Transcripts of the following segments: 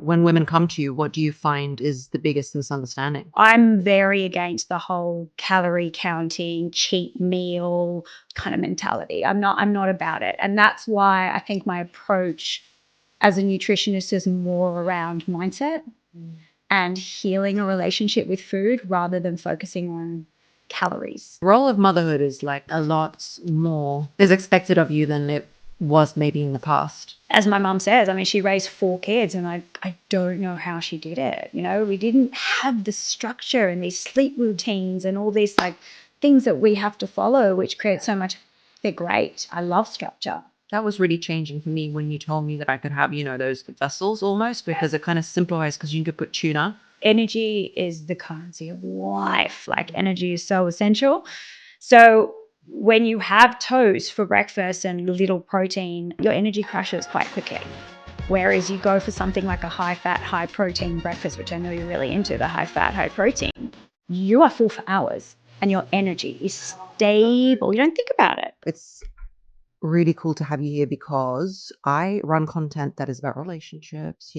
When women come to you, what do you find is the biggest misunderstanding? I'm very against the whole calorie counting, cheat meal kind of mentality. I'm not about it. And that's why I think my approach as a nutritionist is more around mindset and healing a relationship with food rather than focusing on calories. The role of motherhood is like a lot more is expected of you than it was maybe in the past. As my mum says, I mean, she raised 4 kids and I don't know how she did it. You know, we didn't have the structure and these sleep routines and all these like things that we have to follow, which create so much. They're great. I love structure. That was really changing for me when you told me that I could have, those vessels almost, because it kind of simplifies because you could put tuna. Energy is the currency of life. Like energy is so essential. So when you have toast for breakfast and little protein, your energy crashes quite quickly. Whereas you go for something like a high fat, high protein breakfast, which I know you're really into, the high fat, high protein, you are full for hours and your energy is stable. You don't think about it. It's really cool to have you here because I run content that is about relationships,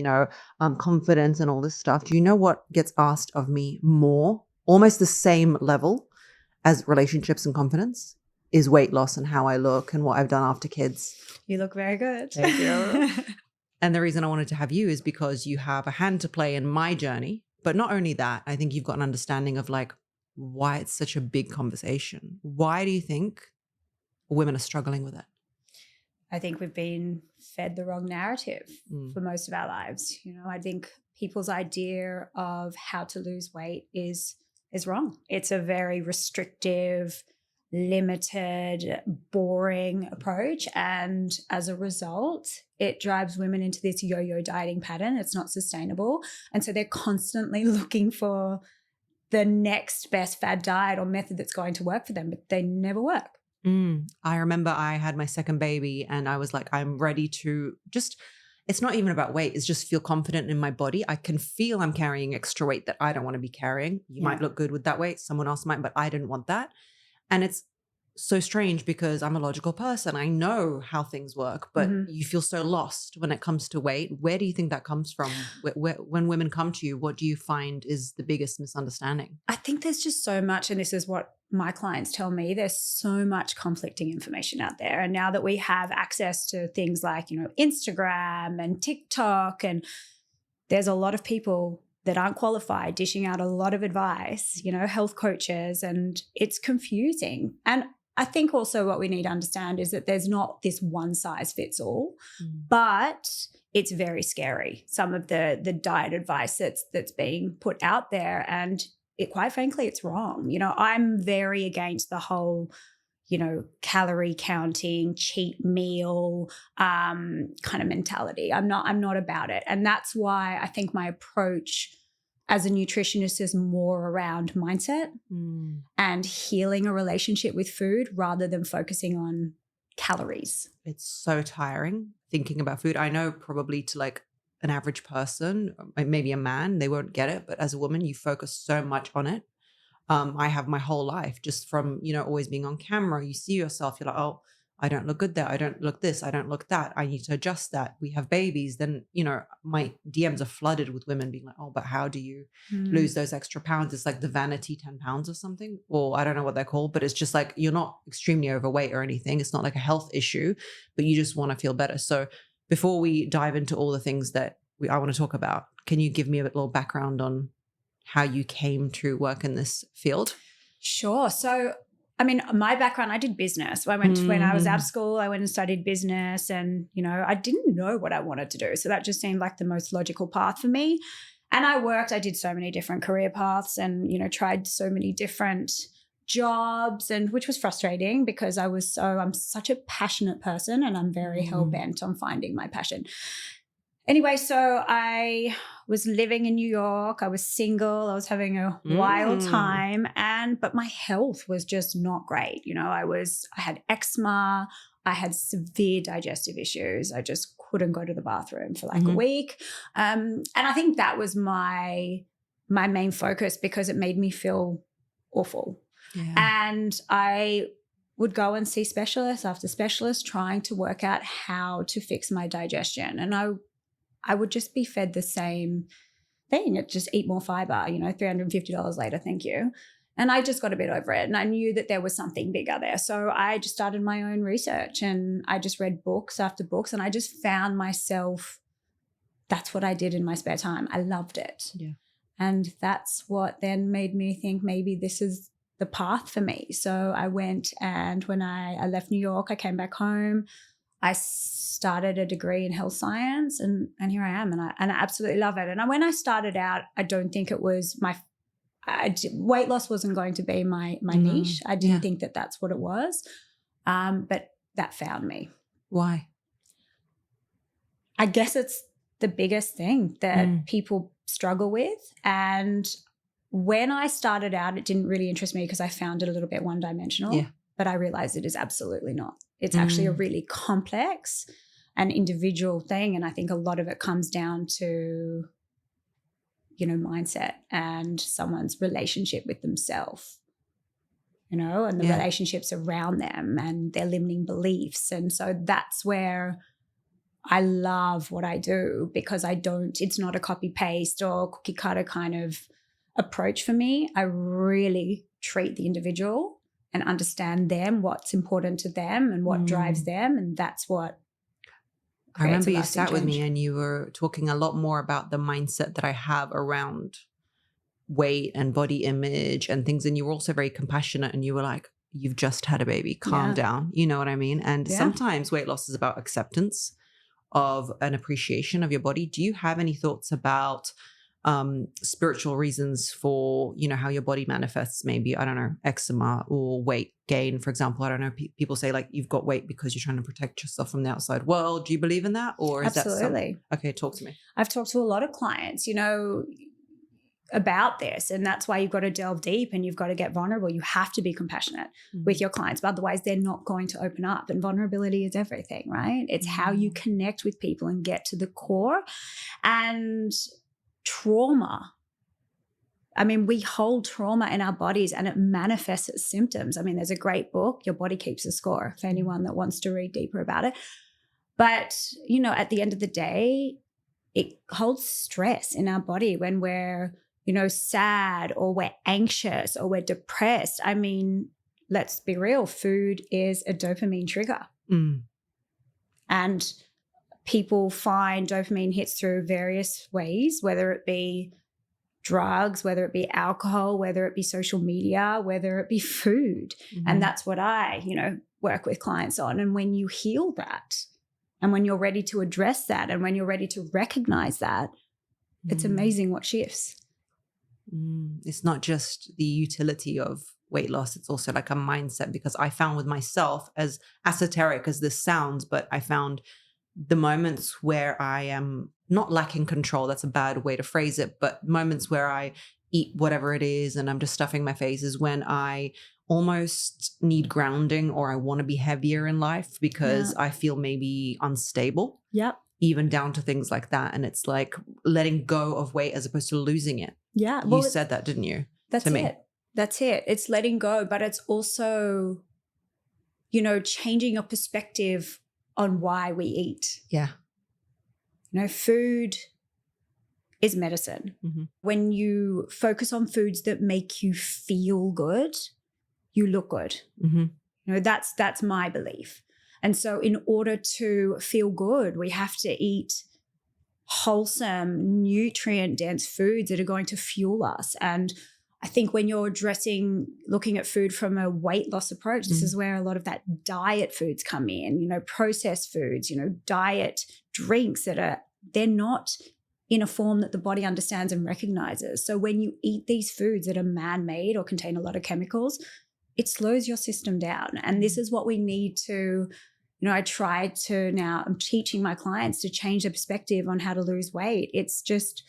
confidence and all this stuff. Do you know what gets asked of me more, almost the same level as relationships and confidence, is weight loss and how I look and what I've done after kids. You look very good. Thank you. And the reason I wanted to have you is because you have a hand to play in my journey. But not only that, I think you've got an understanding of like why it's such a big conversation. Why do you think women are struggling with it? I think we've been fed the wrong narrative for most of our lives. I think people's idea of how to lose weight is wrong. It's a very restrictive, limited, boring approach. And as a result, it drives women into this yo-yo dieting pattern. It's not sustainable. And so they're constantly looking for the next best fad diet or method that's going to work for them, but they never work. I remember I had my second baby and I was like, I'm ready to it's not even about weight. It's just feel confident in my body. I can feel I'm carrying extra weight that I don't want to be carrying. You might look good with that weight. Someone else might, but I didn't want that. And it's so strange because I'm a logical person. I know how things work, but you feel so lost when it comes to weight. Where do you think that comes from? When women come to you, what do you find is the biggest misunderstanding? I think there's just so much, and this is what my clients tell me, there's so much conflicting information out there. And now that we have access to things like, Instagram and TikTok, and there's a lot of people that aren't qualified dishing out a lot of advice, health coaches, and it's confusing. And I think also what we need to understand is that there's not this one size fits all, but it's very scary. Some of the diet advice that's being put out there, and quite frankly, it's wrong. I'm very against the whole, calorie counting, cheat meal kind of mentality. I'm not about it. And that's why I think my approach as a nutritionist is more around mindset and healing a relationship with food rather than focusing on calories. It's so tiring thinking about food. I know probably to like an average person, maybe a man, they won't get it. But as a woman, you focus so much on it. I have my whole life just from, always being on camera. You see yourself, you're like, oh, I don't look good there. I don't look this. I don't look that. I need to adjust that. We have babies. Then, my DMs are flooded with women being like, oh, but how do you lose those extra pounds? It's like the vanity 10 pounds or something, or I don't know what they're called, but it's just like, you're not extremely overweight or anything. It's not like a health issue, but you just want to feel better. So before we dive into all the things that I want to talk about, can you give me a little background on how you came to work in this field? Sure. So, my background, I did business. When I was out of school, I went and studied business, and, I didn't know what I wanted to do. So that just seemed like the most logical path for me. And I did so many different career paths and, tried so many different jobs, and which was frustrating because I'm such a passionate person and I'm very hell-bent on finding my passion. Anyway, so I was living in New York. I was single. I was having a wild time, but my health was just not great. I had eczema. I had severe digestive issues. I just couldn't go to the bathroom for like a week. And I think that was my main focus because it made me feel awful. Yeah. And I would go and see specialist after specialist trying to work out how to fix my digestion. And I I would just be fed the same thing. It just eat more fiber, $350 later, thank you. And I just got a bit over it. And I knew that there was something bigger there. So I just started my own research and I just read books after books. And I just found myself, that's what I did in my spare time. I loved it. Yeah. And that's what then made me think maybe this is the path for me. So I went, and when I left New York, I came back home. I started a degree in health science, and here I am, and I absolutely love it. And when I started out, I don't think it was weight loss wasn't going to be my niche. I didn't think that that's what it was, but that found me. Why? I guess it's the biggest thing that people struggle with. And when I started out, it didn't really interest me because I found it a little bit one-dimensional. Yeah. But I realized it is absolutely not. It's actually a really complex and individual thing. And I think a lot of it comes down to, mindset and someone's relationship with themselves, and the relationships around them and their limiting beliefs. And so that's where I love what I do, because it's not a copy paste or cookie cutter kind of approach for me. I really treat the individual and understand them, what's important to them and what drives them. And that's what I remember you sat with me and you were talking a lot more about the mindset that I have around weight and body image and things. And you were also very compassionate, and you were like, you've just had a baby, calm down. You know what I mean? And sometimes weight loss is about acceptance of an appreciation of your body. Do you have any thoughts about spiritual reasons for, how your body manifests? Maybe, I don't know, eczema or weight gain, for example. I don't know. People say like you've got weight because you're trying to protect yourself from the outside world. Do you believe in that? Or is Absolutely. that okay, talk to me. I've talked to a lot of clients, about this. And that's why you've got to delve deep and you've got to get vulnerable. You have to be compassionate with your clients, but otherwise they're not going to open up. And vulnerability is everything, right? It's how you connect with people and get to the core. And trauma, we hold trauma in our bodies and it manifests as symptoms. There's a great book, Your Body Keeps a Score, for anyone that wants to read deeper about it. But, at the end of the day, it holds stress in our body when we're, sad or we're anxious or we're depressed. Let's be real, food is a dopamine trigger. And people find dopamine hits through various ways, whether it be drugs, whether it be alcohol, whether it be social media, whether it be food. And that's what I, work with clients on. And when you heal that, and when you're ready to address that, and when you're ready to recognize that, it's amazing what shifts. It's not just the utility of weight loss. It's also like a mindset, because I found with myself, as esoteric as this sounds, but I found the moments where I am not lacking control, that's a bad way to phrase it, but moments where I eat whatever it is and I'm just stuffing my face is when I almost need grounding, or I want to be heavier in life because I feel maybe unstable. Yep. Even down to things like that. And it's like letting go of weight as opposed to losing it. Yeah. You said that, didn't you? That's it. That's it. It's letting go, but it's also, changing your perspective on why we eat. Yeah. Food is medicine. When you focus on foods that make you feel good, you look good. That's my belief. And so in order to feel good, we have to eat wholesome, nutrient-dense foods that are going to fuel us. And I think when you're looking at food from a weight loss approach, this is where a lot of that diet foods come in, processed foods, diet drinks they're not in a form that the body understands and recognizes. So when you eat these foods that are man-made or contain a lot of chemicals, it slows your system down. And this is what we need to, I try to now, I'm teaching my clients to change their perspective on how to lose weight. It's just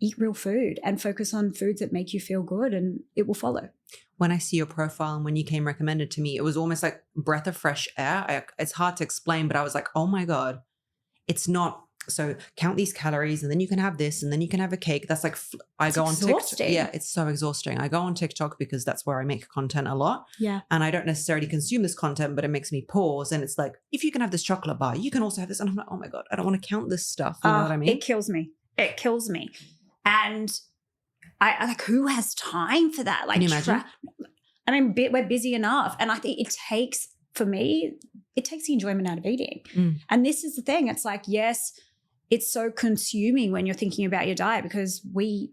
eat real food and focus on foods that make you feel good, and it will follow. When I see your profile and when you came recommended to me, it was almost like breath of fresh air. It's hard to explain, but I was like, oh my God, it's not so count these calories and then you can have this and then you can have a cake. That's like, I go on TikTok. Yeah, it's so exhausting. I go on TikTok because that's where I make content a lot. Yeah. And I don't necessarily consume this content, but it makes me pause. And it's like, if you can have this chocolate bar, you can also have this. And I'm like, oh my God, I don't want to count this stuff. You know what I mean? It kills me. It kills me. And I like, who has time for that? Like, can you imagine? I mean, we're busy enough. And I think it takes the enjoyment out of eating. And this is the thing. It's like, yes, it's so consuming when you're thinking about your diet because we're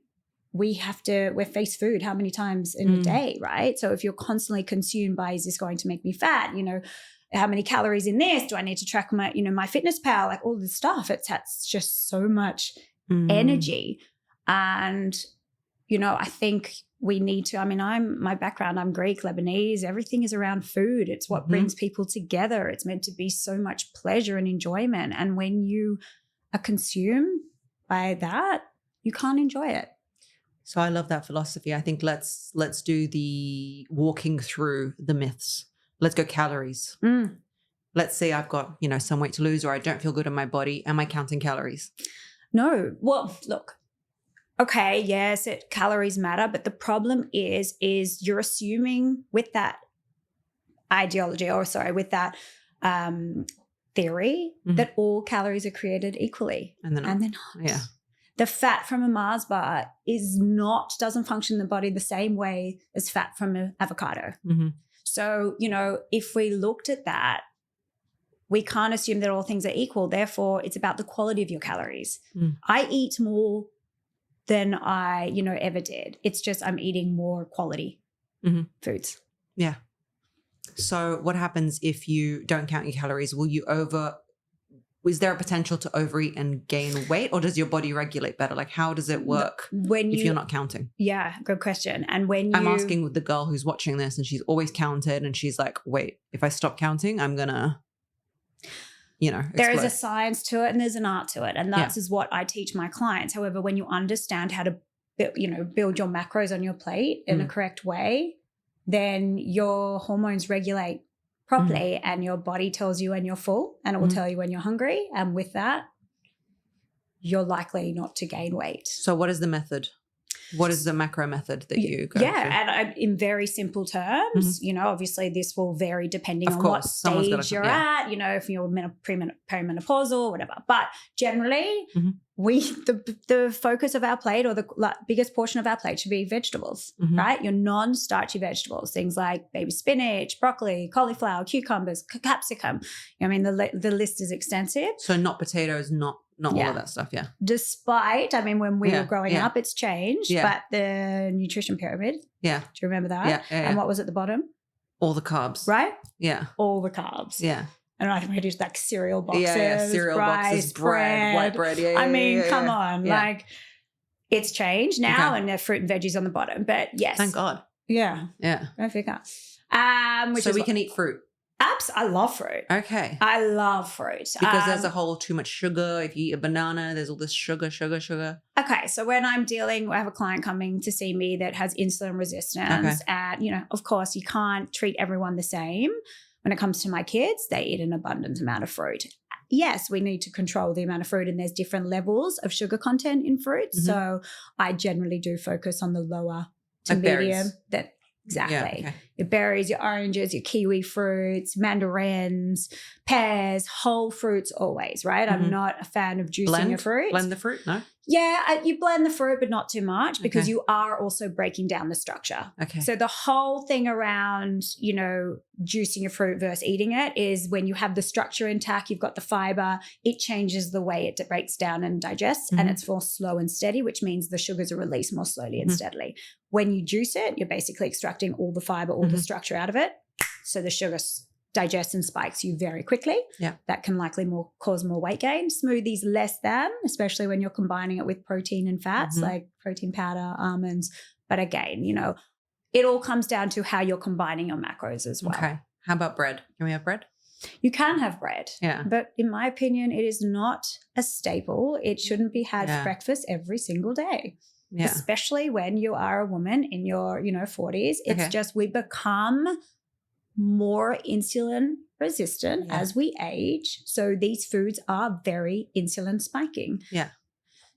face food how many times in a day, right? So if you're constantly consumed by, is this going to make me fat? You know, how many calories in this? Do I need to track my, my fitness pal? Like all this stuff. It's just so much energy. And, I think we need to, my background, I'm Greek, Lebanese, everything is around food. It's what brings people together. It's meant to be so much pleasure and enjoyment. And when you are consumed by that, you can't enjoy it. So I love that philosophy. I think let's do the walking through the myths. Let's go calories. Let's say I've got, some weight to lose or I don't feel good in my body. Am I counting calories? No. Well, look. Okay, yes, calories matter, but the problem is you're assuming with that ideology, with that theory, that all calories are created equally, and they're not. Yeah, the fat from a Mars bar doesn't function in the body the same way as fat from an avocado. So if we looked at that, we can't assume that all things are equal. Therefore, it's about the quality of your calories. I eat more than I, ever did. It's just I'm eating more quality foods. Yeah. So what happens if you don't count your calories? Is there a potential to overeat and gain weight, or does your body regulate better? Like, how does it work if you're not counting? Yeah, good question. And I'm asking with the girl who's watching this and she's always counted and she's like, wait, if I stop counting, I'm going to, there is a science to it and there's an art to it. And that is what I teach my clients. However, when you understand how to, build your macros on your plate in a correct way, then your hormones regulate properly and your body tells you when you're full and it will tell you when you're hungry. And with that, you're likely not to gain weight. So what is the method? What is the macro method that you go through? And in very simple terms, obviously this will vary depending on what stage you're at, if you're perimenopausal, whatever. But generally, the focus of our plate or the biggest portion of our plate should be vegetables, right? Your non-starchy vegetables, things like baby spinach, broccoli, cauliflower, cucumbers, capsicum. The list is extensive. So not potatoes, not all of that stuff, Despite, when we were growing up, it's changed, but the nutrition pyramid, do you remember that? And what was at the bottom? All the carbs. Right? Yeah. All the carbs. Yeah. And I think we did like cereal boxes, cereal boxes, bread, white bread. Come on, like it's changed now, and there are fruit and veggies on the bottom. But yes, thank God. Yeah. Go figure. So we can eat fruit. I love fruit. Okay. I love fruit. Because there's a whole too much sugar. If you eat a banana, there's all this sugar. Okay. So when I have a client coming to see me that has insulin resistance, and, of course, you can't treat everyone the same. When it comes to my kids, they eat an abundant amount of fruit. Yes, we need to control the amount of fruit, and there's different levels of sugar content in fruit. So I generally do focus on the lower to medium. Exactly. Your berries, your oranges, your kiwi fruits, mandarins, pears, whole fruits always, right? I'm not a fan of juicing your fruit. Blend the fruit, no? Yeah, you blend the fruit, but not too much because you are also breaking down the structure. Okay. So the whole thing around, juicing your fruit versus eating it is when you have the structure intact, you've got the fiber, it changes the way it breaks down and digests, and it's more slow and steady, which means the sugars are released more slowly and steadily. When you juice it, you're basically extracting all the fiber, all the structure out of it. So the sugar digests and spikes you very quickly. Yeah. That can likely cause more weight gain. Smoothies less than, especially when you're combining it with protein and fats like protein powder, almonds. But again, it all comes down to how you're combining your macros as well. Okay. How about bread? Can we have bread? You can have bread. Yeah. But in my opinion, it is not a staple. It shouldn't be had for breakfast every single day. Yeah. Especially when you are a woman in your, 40s. It's just we become more insulin resistant Yeah. as we age. So these foods are very insulin spiking. Yeah.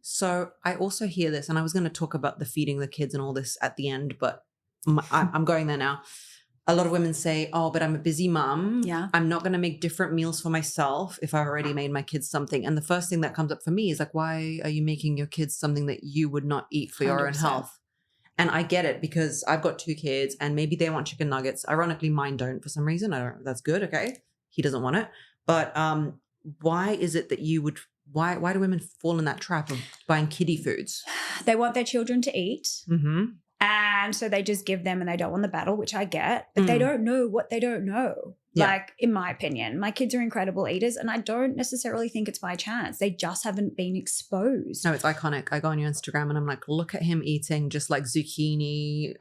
So I also hear this, and I was going to talk about the feeding the kids and all this at the end, but I'm going there now. A lot of women say, oh, but I'm a busy mom. Yeah. I'm not going to make different meals for myself if I've already made my kids something. And the first thing that comes up for me is like, why are you making your kids something that you would not eat for your own 100%. health? And I get it because I've got 2 kids and maybe they want chicken nuggets. Ironically, mine don't for some reason. I don't, that's good. Okay. He doesn't want it. But why is it that you would, why do women fall in that trap of buying kiddie foods? They want their children to eat. Mm-hmm. And so they just give them and they don't want the battle, which I get, but they don't know what they don't know. Yeah. Like, in my opinion, my kids are incredible eaters and I don't necessarily think it's by chance. They just haven't been exposed. No, it's iconic. I go on your Instagram and I'm like, look at him eating just like zucchini,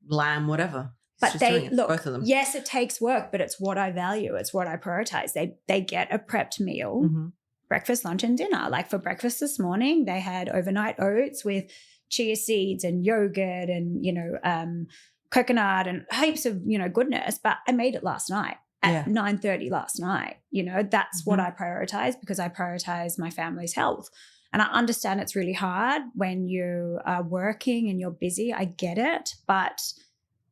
lamb, whatever. He's But just doing they it, look, both of them. yes, it takes work, but it's what I value. It's what I prioritize. They get a prepped meal, Mm-hmm. breakfast, lunch, and dinner. Like for breakfast this morning, they had overnight oats with chia seeds and yogurt and, coconut and heaps of, goodness. But I made it last night at 9:30 last night. That's what I prioritize because I prioritize my family's health. And I understand it's really hard when you are working and you're busy. I get it. But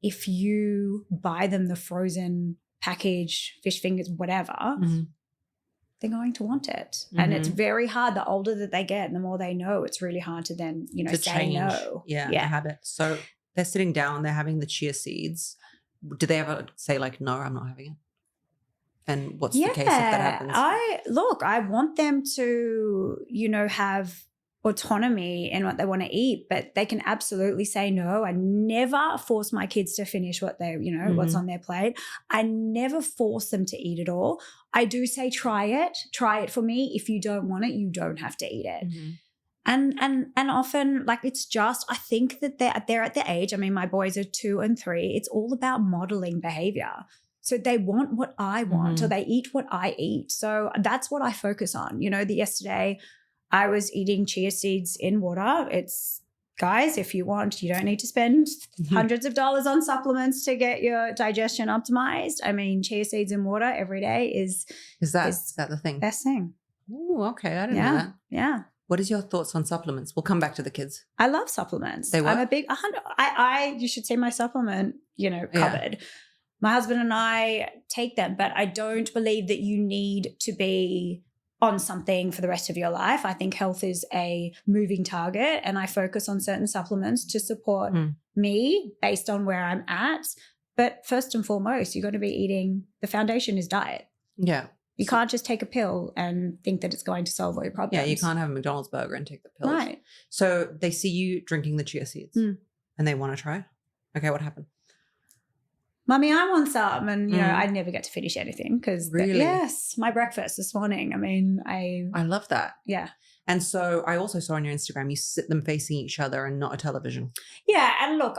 if you buy them the frozen package, fish fingers, whatever, they're going to want it. And it's very hard. The older that they get and the more they know, it's really hard to then, to say change. no. Yeah, the habit. So they're sitting down, they're having the chia seeds. Do they ever say like, no, I'm not having it? And what's the case if that happens? I want them to, have autonomy in what they want to eat, but they can absolutely say no. I never force my kids to finish what they, what's on their plate. I never force them to eat it all. I do say, try it for me. If you don't want it, you don't have to eat it. And often, like, it's just, I think that they're at the age, I mean, my boys are 2 and 3. It's all about modeling behavior. So they want what I want, or they eat what I eat. So that's what I focus on. Yesterday I was eating chia seeds in water. It's, guys, if you want, you don't need to spend hundreds of dollars on supplements to get your digestion optimized. I mean, chia seeds in water every day is that the thing? Best thing. Oh, okay. I didn't know that. Yeah. What is your thoughts on supplements? We'll come back to the kids. I love supplements. They work? I'm a big, you should see my supplement, cupboard. Yeah. My husband and I take them, but I don't believe that you need to be on something for the rest of your life. I think health is a moving target, and I focus on certain supplements to support me based on where I'm at. But first and foremost, you're going to be eating, the foundation is diet. Yeah. You can't just take a pill and think that it's going to solve all your problems. Yeah, you can't have a McDonald's burger and take the pills. Right. So they see you drinking the chia seeds and they want to try it. Okay, what happened? Mummy, I want some. And, I never get to finish anything because, yes, my breakfast this morning. I mean, I love that. Yeah. And so I also saw on your Instagram, you sit them facing each other and not a television. Yeah. And look,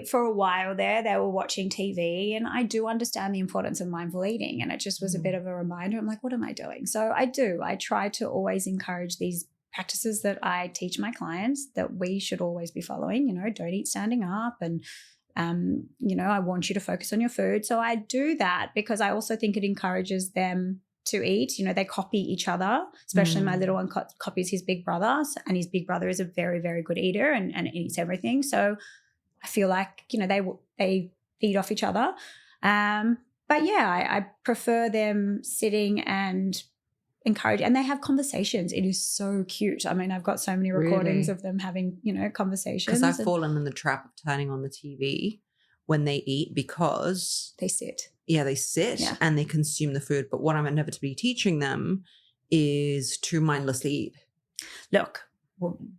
for a while there, they were watching TV, and I do understand the importance of mindful eating. And it just was a bit of a reminder. I'm like, what am I doing? So I try to always encourage these practices that I teach my clients that we should always be following. Don't eat standing up, and I want you to focus on your food. So I do that because I also think it encourages them to eat. They copy each other, especially my little one copies his big brother, and his big brother is a very, very good eater and eats everything. So I feel like, they feed off each other. But yeah, I prefer them sitting and encourage, and they have conversations. It is so cute. I mean, I've got so many recordings of them having, conversations. Because I've fallen in the trap of turning on the TV when they eat because they sit. Yeah, they sit and they consume the food. But what I'm inevitably teaching them is to mindlessly eat. Look,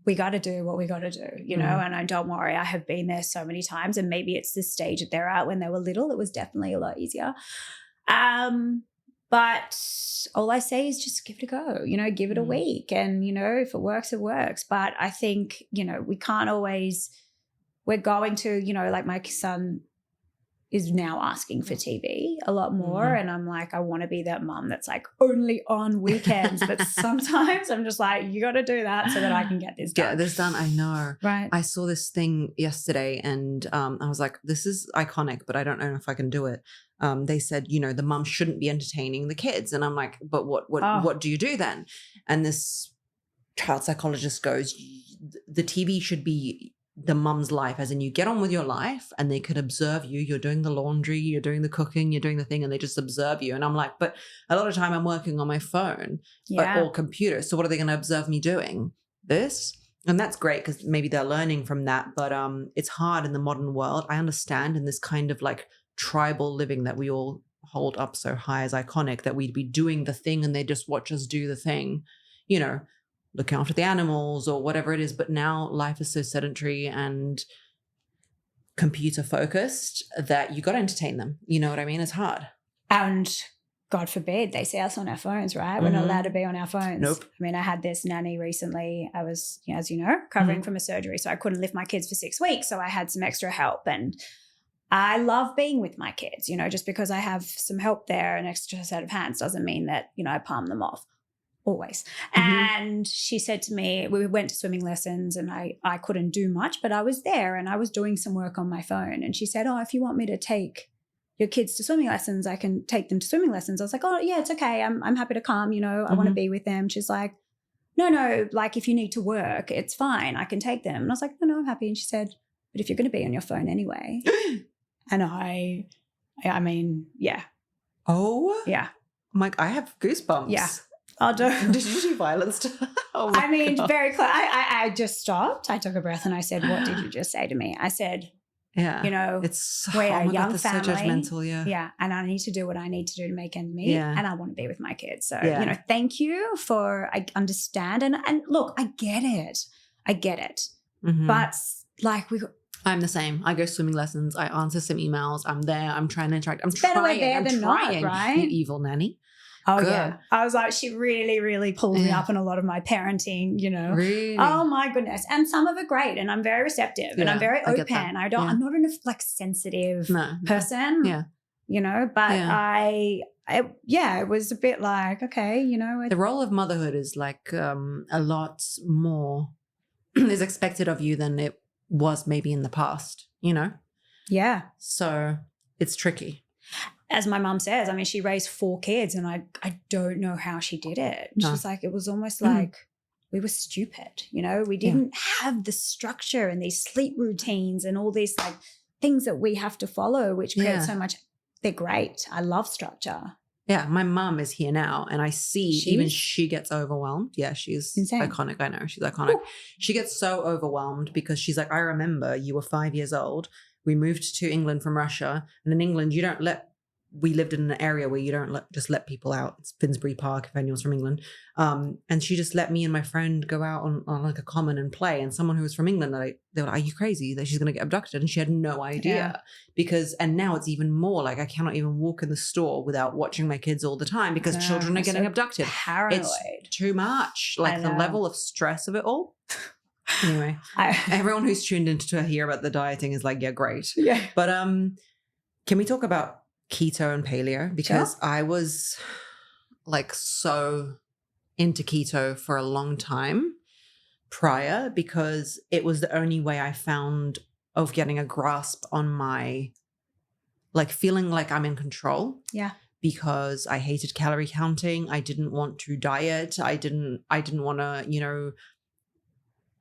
we got to do what we got to do, and don't worry, I have been there so many times, and maybe it's the stage that they're at. When they were little, it was definitely a lot easier. But all I say is just give it a go, give it a week. And, if it works, it works. But I think, we can't always, we're going to, like my son is now asking for TV a lot more. And I'm like, I want to be that mum that's like only on weekends. But sometimes I'm just like, you got to do that so that I can get this done. Get this done. I know. Right. I saw this thing yesterday and I was like, this is iconic, but I don't know if I can do it. They said, the mum shouldn't be entertaining the kids. And I'm like, but what do you do then? And this child psychologist goes, the TV should be the mum's life, as in you get on with your life and they could observe you. You're doing the laundry, you're doing the cooking, you're doing the thing, and they just observe you. And I'm like, but a lot of time I'm working on my phone or computer. So what are they going to observe me doing? This? And that's great because maybe they're learning from that. But it's hard in the modern world. I understand in this kind of like tribal living that we all hold up so high as iconic, that we'd be doing the thing and they just watch us do the thing, look after the animals or whatever it is. But now life is so sedentary and computer focused that you got to entertain them. You know what I mean? It's hard. And God forbid they see us on our phones, right? We're not allowed to be on our phones. Nope. I mean, I had this nanny recently. I was, as you know, recovering from a surgery. So I couldn't lift my kids for 6 weeks. So I had some extra help. And I love being with my kids, just because I have some help there, an extra set of hands doesn't mean that, I palm them off. Always. And she said to me, we went to swimming lessons and I couldn't do much, but I was there and I was doing some work on my phone. And she said, oh, if you want me to take your kids to swimming lessons, I can take them to swimming lessons. I was like, oh yeah, it's okay. I'm happy to come, I want to be with them. She's like, no, like if you need to work, it's fine. I can take them. And I was like, no, I'm happy. And she said, but if you're going to be on your phone anyway. And I mean, yeah. Oh. Yeah. I'm like, I have goosebumps. Yeah. I'll do. Did you do violence to her? Oh I mean, God. Very close. I just stopped. I took a breath and I said, what did you just say to me? I said, it's we're a young God, family. So judgmental, Yeah. And I need to do what I need to do to make ends meet. Yeah. And I want to be with my kids. So, thank you I understand. And look, I get it. But like I'm the same. I go swimming lessons. I answer some emails. I'm there. I'm trying to interact. I'm trying. Better way there than not, right? You evil nanny. Oh, good. Yeah. I was like, she really, really pulled me up in a lot of my parenting, Really? Oh, my goodness. And some of it great. And I'm very receptive and I'm very open. I'm not an sensitive person. Yeah. But it was a bit like, okay, The role of motherhood is like a lot more is expected of you than it was maybe in the past, Yeah. So it's tricky. As my mum says, I mean, she raised 4 kids and I don't know how she did it. She was like, it was almost like we were stupid, we didn't have the structure and these sleep routines and all these like things that we have to follow, which create so much. They're great. I love structure. Yeah, my mum is here now and I see even she gets overwhelmed. Yeah, she's insane. Iconic. I know, she's iconic. Ooh. She gets so overwhelmed because she's like, I remember you were 5 years old. We moved to England from Russia. And in England, we lived in an area where you don't just let people out. It's Finsbury Park, if anyone's from England. And she just let me and my friend go out on like a common and play. And someone who was from England, they were like, are you crazy that she's going to get abducted? And she had no idea and now it's even more like I cannot even walk in the store without watching my kids all the time because children are getting abducted. Paranoid. It's too much. Like the level of stress of it all. Anyway, everyone who's tuned into to hear about the dieting is like, yeah, great. Yeah. But can we talk about keto and paleo? Because I was like so into keto for a long time prior because it was the only way I found of getting a grasp on my like feeling like I'm in control. Yeah. Because I hated calorie counting. I didn't want to diet. I didn't want to,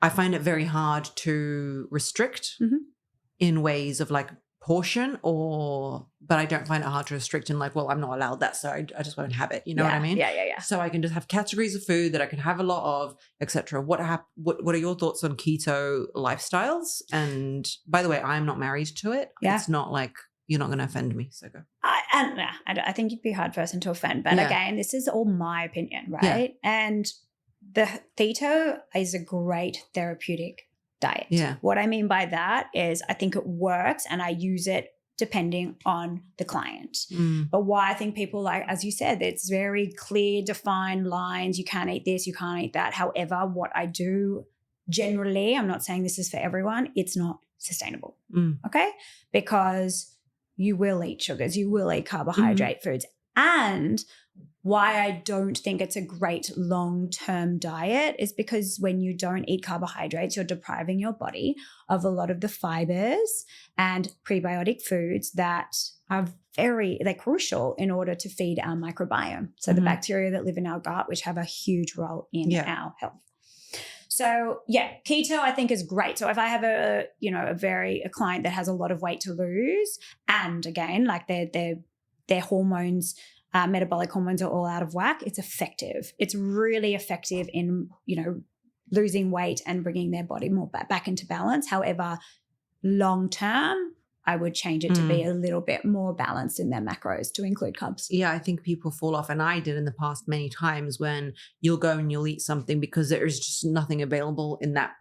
I find it very hard to restrict in ways of like portion but I don't find it hard to restrict in like, well, I'm not allowed that, so I just won't have it. You know what I mean? Yeah. So I can just have categories of food that I can have a lot of, etc. What are your thoughts on keto lifestyles? And by the way, I'm not married to it. Yeah. It's not like you're not going to offend me. So go. I think you'd be a hard person to offend, but again, this is all my opinion, right? Yeah. And the keto is a great therapeutic diet. Yeah. What I mean by that is I think it works and I use it depending on the client. But why I think people like, as you said, it's very clear, defined lines. You can't eat this, you can't eat that. However, what I do generally, I'm not saying this is for everyone, it's not sustainable. Okay? Because you will eat sugars, you will eat carbohydrate foods. And why I don't think it's a great long-term diet is because when you don't eat carbohydrates, you're depriving your body of a lot of the fibers and prebiotic foods that are they're crucial in order to feed our microbiome. So the bacteria that live in our gut, which have a huge role in our health. So keto I think is great. So if I have a client that has a lot of weight to lose, and again, like their hormones, metabolic hormones are all out of whack, it's effective. It's really effective in, losing weight and bringing their body more back into balance. However, long term, I would change it to be a little bit more balanced in their macros to include carbs. Yeah, I think people fall off, and I did in the past many times when you'll go and you'll eat something because there is just nothing available in that,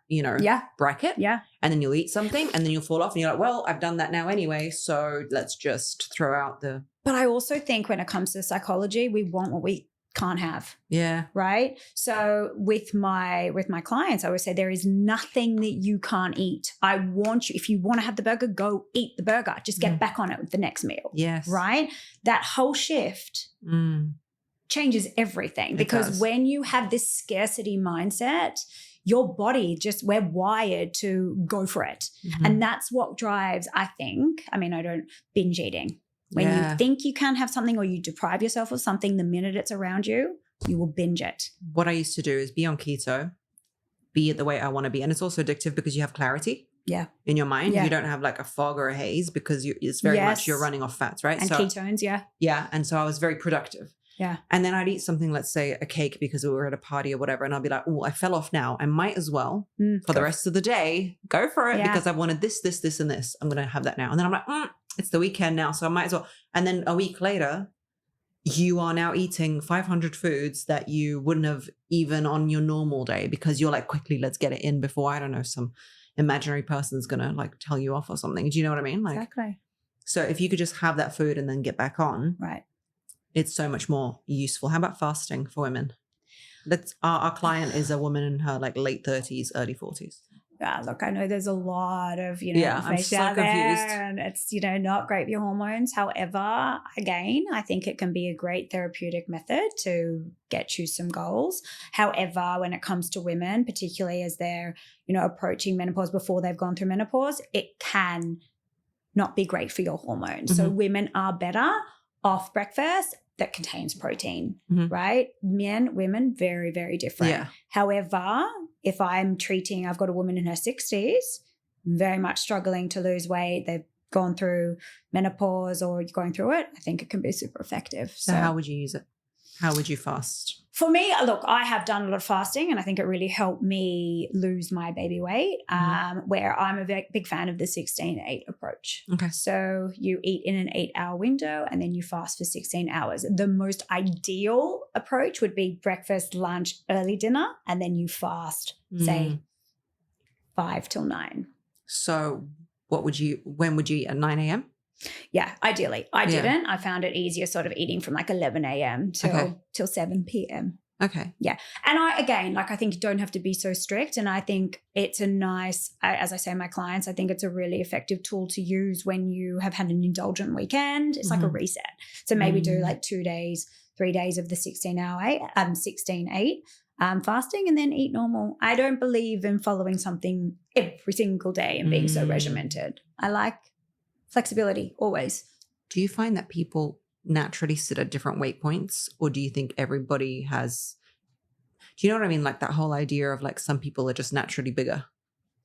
bracket. Yeah. And then you'll eat something and then you'll fall off and you're like, well, I've done that now anyway, so let's just throw out the... But I also think when it comes to psychology, we want what we can't have. Yeah. Right. So with my clients, I always say there is nothing that you can't eat. I want you, if you want to have the burger, go eat the burger. Just get back on it with the next meal. Yes. Right. That whole shift changes everything, because when you have this scarcity mindset, your body we're wired to go for it. And that's what drives, I don't binge eating. When you think you can't have something or you deprive yourself of something, the minute it's around you, you will binge it. What I used to do is be on keto, be it the way I want to be. And it's also addictive because you have clarity in your mind. You don't have like a fog or a haze because it's very much you're running off fats, right? And ketones, Yeah. And so I was very productive. Yeah. And then I'd eat something, let's say a cake because we were at a party or whatever. And I'll be like, oh, I fell off now. I might as well for the rest of the day go for it because I wanted this, this, this, and this. I'm going to have that now. And then I'm like, it's the weekend now, so I might as well. And then a week later, you are now eating 500 foods that you wouldn't have even on your normal day because you're like, quickly, let's get it in before, I don't know, some imaginary person's going to like tell you off or something. Do you know what I mean? Like, exactly. So if you could just have that food and then get back on, right, it's so much more useful. How about fasting for women? Our client is a woman in her like late 30s, early 40s. Look, I know there's a lot of, I'm so out confused. there, and it's, not great for your hormones. However, again, I think it can be a great therapeutic method to get you some goals. However, when it comes to women, particularly as they're, approaching menopause before they've gone through menopause, it can not be great for your hormones. So women are better off breakfast that contains protein, right? Men, women, very, very different. Yeah. However, if I've got a woman in her 60s, very much struggling to lose weight, they've gone through menopause or going through it, I think it can be super effective. So how would you use it? How would you fast? For me, look, I have done a lot of fasting and I think it really helped me lose my baby weight, where I'm a big fan of the 16-8 approach. Okay. So you eat in an 8-hour window and then you fast for 16 hours. The most ideal approach would be breakfast, lunch, early dinner, and then you fast, say, 5 till 9. So when would you eat at 9 a.m.? Yeah, ideally. I didn't. I found it easier sort of eating from like 11 a.m. till 7 p.m. Okay. Yeah. And I think you don't have to be so strict. And I think it's a nice, as I say to my clients, I think it's a really effective tool to use when you have had an indulgent weekend. It's like a reset. So maybe do like 2 days, 3 days of the 16-8 fasting and then eat normal. I don't believe in following something every single day and being so regimented. I like flexibility always. Do you find that people naturally sit at different weight points, or do you think everybody has, do you know what I mean? Like that whole idea of like some people are just naturally bigger,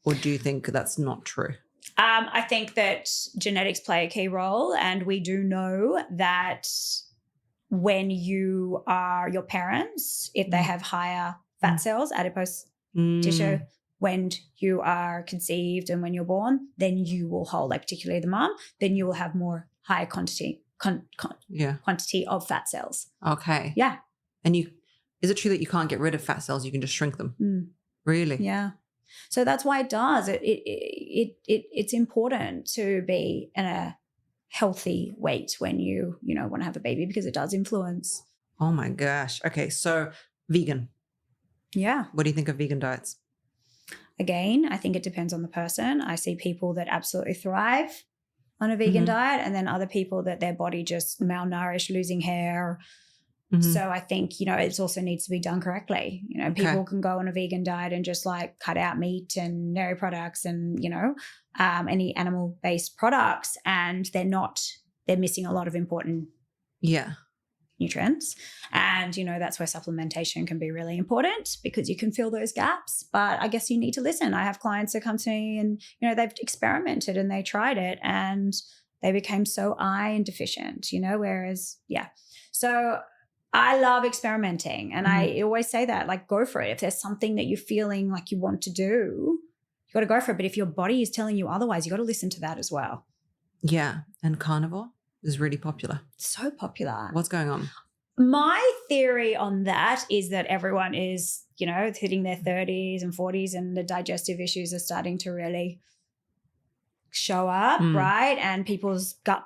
or do you think that's not true? I think that genetics play a key role, and we do know that when you are your parents, if they have higher fat cells, adipose tissue, when you are conceived and when you're born, then you will hold, like particularly the mom, then you will have more higher quantity of fat cells. Okay. Yeah. And is it true that you can't get rid of fat cells? You can just shrink them? Really? Yeah. So that's why it does. It's important to be in a healthy weight when you want to have a baby, because it does influence. Oh my gosh. Okay. So vegan. Yeah. What do you think of vegan diets? Again, I think it depends on the person. I see people that absolutely thrive on a vegan diet, and then other people that their body just malnourished, losing hair. So I think, you know, it also needs to be done correctly. You know, people can go on a vegan diet and just like cut out meat and dairy products and, you know, any animal-based products, and they're missing a lot of important nutrients. And, you know, that's where supplementation can be really important, because you can fill those gaps. But I guess you need to listen. I have clients that come to me and, you know, they've experimented and they tried it and they became so iron deficient, you know, whereas, So I love experimenting. And I always say that, like, go for it. If there's something that you're feeling like you want to do, you got to go for it. But if your body is telling you otherwise, you got to listen to that as well. Yeah. And carnivore is really popular. So popular. What's going on? My theory on that is that everyone is, you know, hitting their 30s and 40s and the digestive issues are starting to really show up, right? And people's gut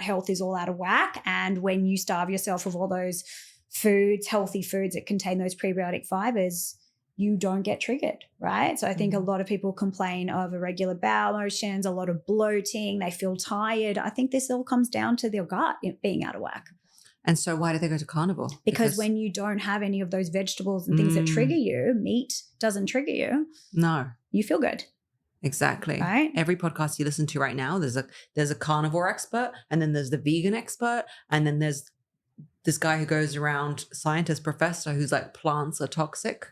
health is all out of whack. And when you starve yourself of all those foods, healthy foods that contain those prebiotic fibers, you don't get triggered, right? So I think a lot of people complain of irregular bowel motions, a lot of bloating, they feel tired. I think this all comes down to their gut being out of whack. And so why do they go to carnivore? Because when you don't have any of those vegetables and things that trigger you, meat doesn't trigger you. No. You feel good. Exactly. Right? Every podcast you listen to right now, there's a carnivore expert, and then there's the vegan expert, and then there's this guy who goes around, scientist professor, who's like, plants are toxic.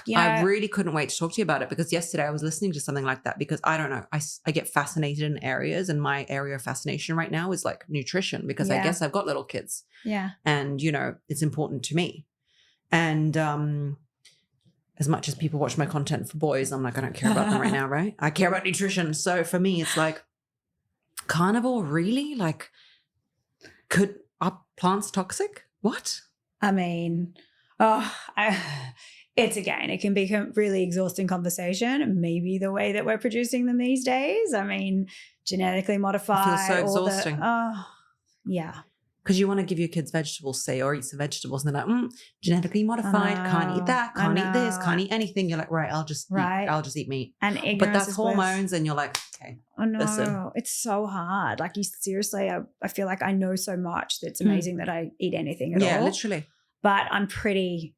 You know, I really couldn't wait to talk to you about it, because yesterday I was listening to something like that, because I don't know, I get fascinated in areas, and my area of fascination right now is like nutrition, because I guess I've got little kids. Yeah. And, you know, it's important to me. And as much as people watch my content for boys, I'm like, I don't care about them right now, right? I care about nutrition. So for me, it's like, carnivore, really? Like, are plants toxic? What? I mean, it can be a really exhausting conversation. Maybe the way that we're producing them these days. I mean, genetically modified. It feels so exhausting. Yeah. Because you want to give your kids vegetables, say, or eat some vegetables, and they're like, genetically modified, can't eat that, can't eat this, can't eat anything. You're like, right, I'll just eat meat. And ignorance, but that's hormones, and you're like, okay. Oh no, listen. It's so hard. Like, you seriously, I feel like I know so much that it's amazing that I eat anything at all. Yeah, literally. But I'm pretty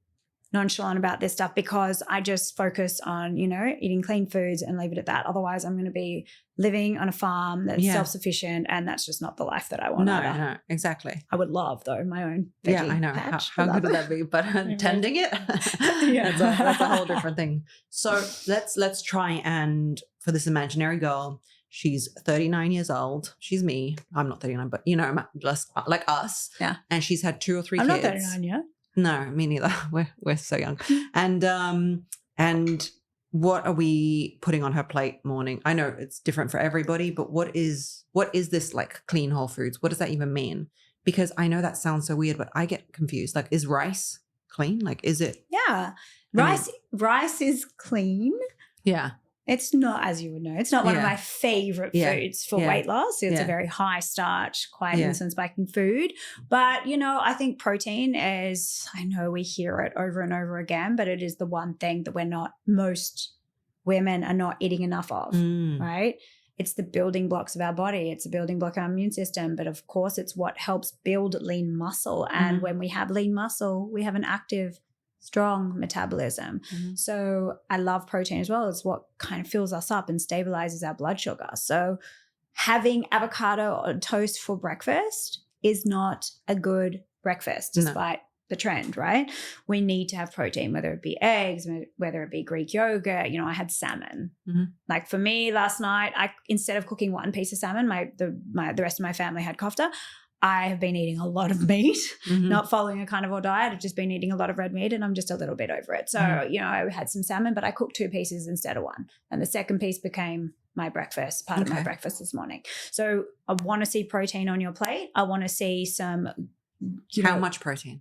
nonchalant about this stuff, because I just focus on, you know, eating clean foods and leave it at that. Otherwise, I'm going to be living on a farm that's self-sufficient, and that's just not the life that I want. No, exactly. I would love, though, my own veggie I know. patch. How good would that be? But tending it, that's a whole different thing. So let's try, and for this imaginary girl, she's 39 years old. She's me. I'm not 39, but, you know, just like us. Yeah. And she's had 2 or 3 I'm kids. not 39 yet. No, me neither. We're so young. And what are we putting on her plate morning? I know it's different for everybody, but what is this, like, clean whole foods? What does that even mean? Because I know that sounds so weird, but I get confused. Like, is rice clean? Like, is it? Yeah. Rice is clean. Yeah. It's not, as you would know, it's not one of my favorite foods for weight loss. It's a very high starch, quite insulin spiking food. But, you know, I think protein is, I know we hear it over and over again, but it is the one thing that most women are not eating enough of, right? It's the building blocks of our body. It's the building block of our immune system. But of course, it's what helps build lean muscle. And when we have lean muscle, we have an active, strong metabolism. So I love protein as well. It's what kind of fills us up and stabilizes our blood sugar. So having avocado on toast for breakfast is not a good breakfast, despite the trend, right? We need to have protein, whether it be eggs, whether it be Greek yogurt. You know, I had salmon. Like, for me last night, instead of cooking one piece of salmon, the rest of my family had kofta. I have been eating a lot of meat, not following a carnivore diet. I've just been eating a lot of red meat, and I'm just a little bit over it. So, you know, I had some salmon, but I cooked 2 pieces instead of 1. And the second piece became my breakfast, part of my breakfast this morning. So I want to see protein on your plate. I want to see some. How much protein?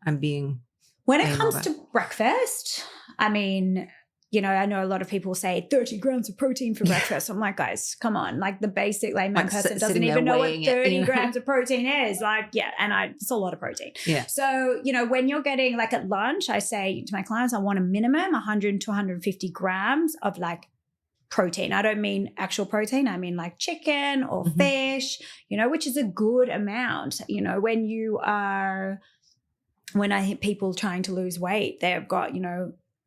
When it comes to breakfast, I mean, you know, I know a lot of people say 30 grams of protein for breakfast. I'm like, guys, come on. Like, the basic layman person doesn't even know what 30 grams of protein is. Like, it's a lot of protein. Yeah. So, you know, when you're getting, like, at lunch, I say to my clients, I want a minimum 100 to 150 grams of, like, protein. I don't mean actual protein. I mean like chicken or fish, which is a good amount. When I hear people trying to lose weight, they've got,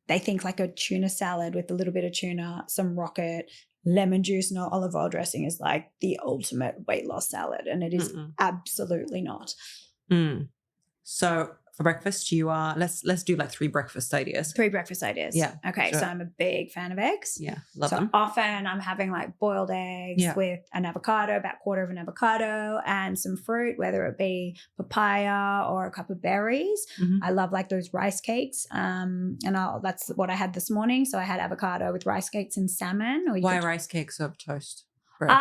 they think like a tuna salad with a little bit of tuna, some rocket, lemon juice, no olive oil dressing is like the ultimate weight loss salad. And it is absolutely not. So for breakfast, you are, let's do like 3 breakfast ideas. 3 breakfast ideas. Yeah. Okay. So I'm a big fan of eggs. Yeah. Love them. Often I'm having like boiled eggs with an avocado, about a quarter of an avocado, and some fruit, whether it be papaya or a cup of berries. I love like those rice cakes. That's what I had this morning. So I had avocado with rice cakes and salmon. Why rice cakes over toast? Bread?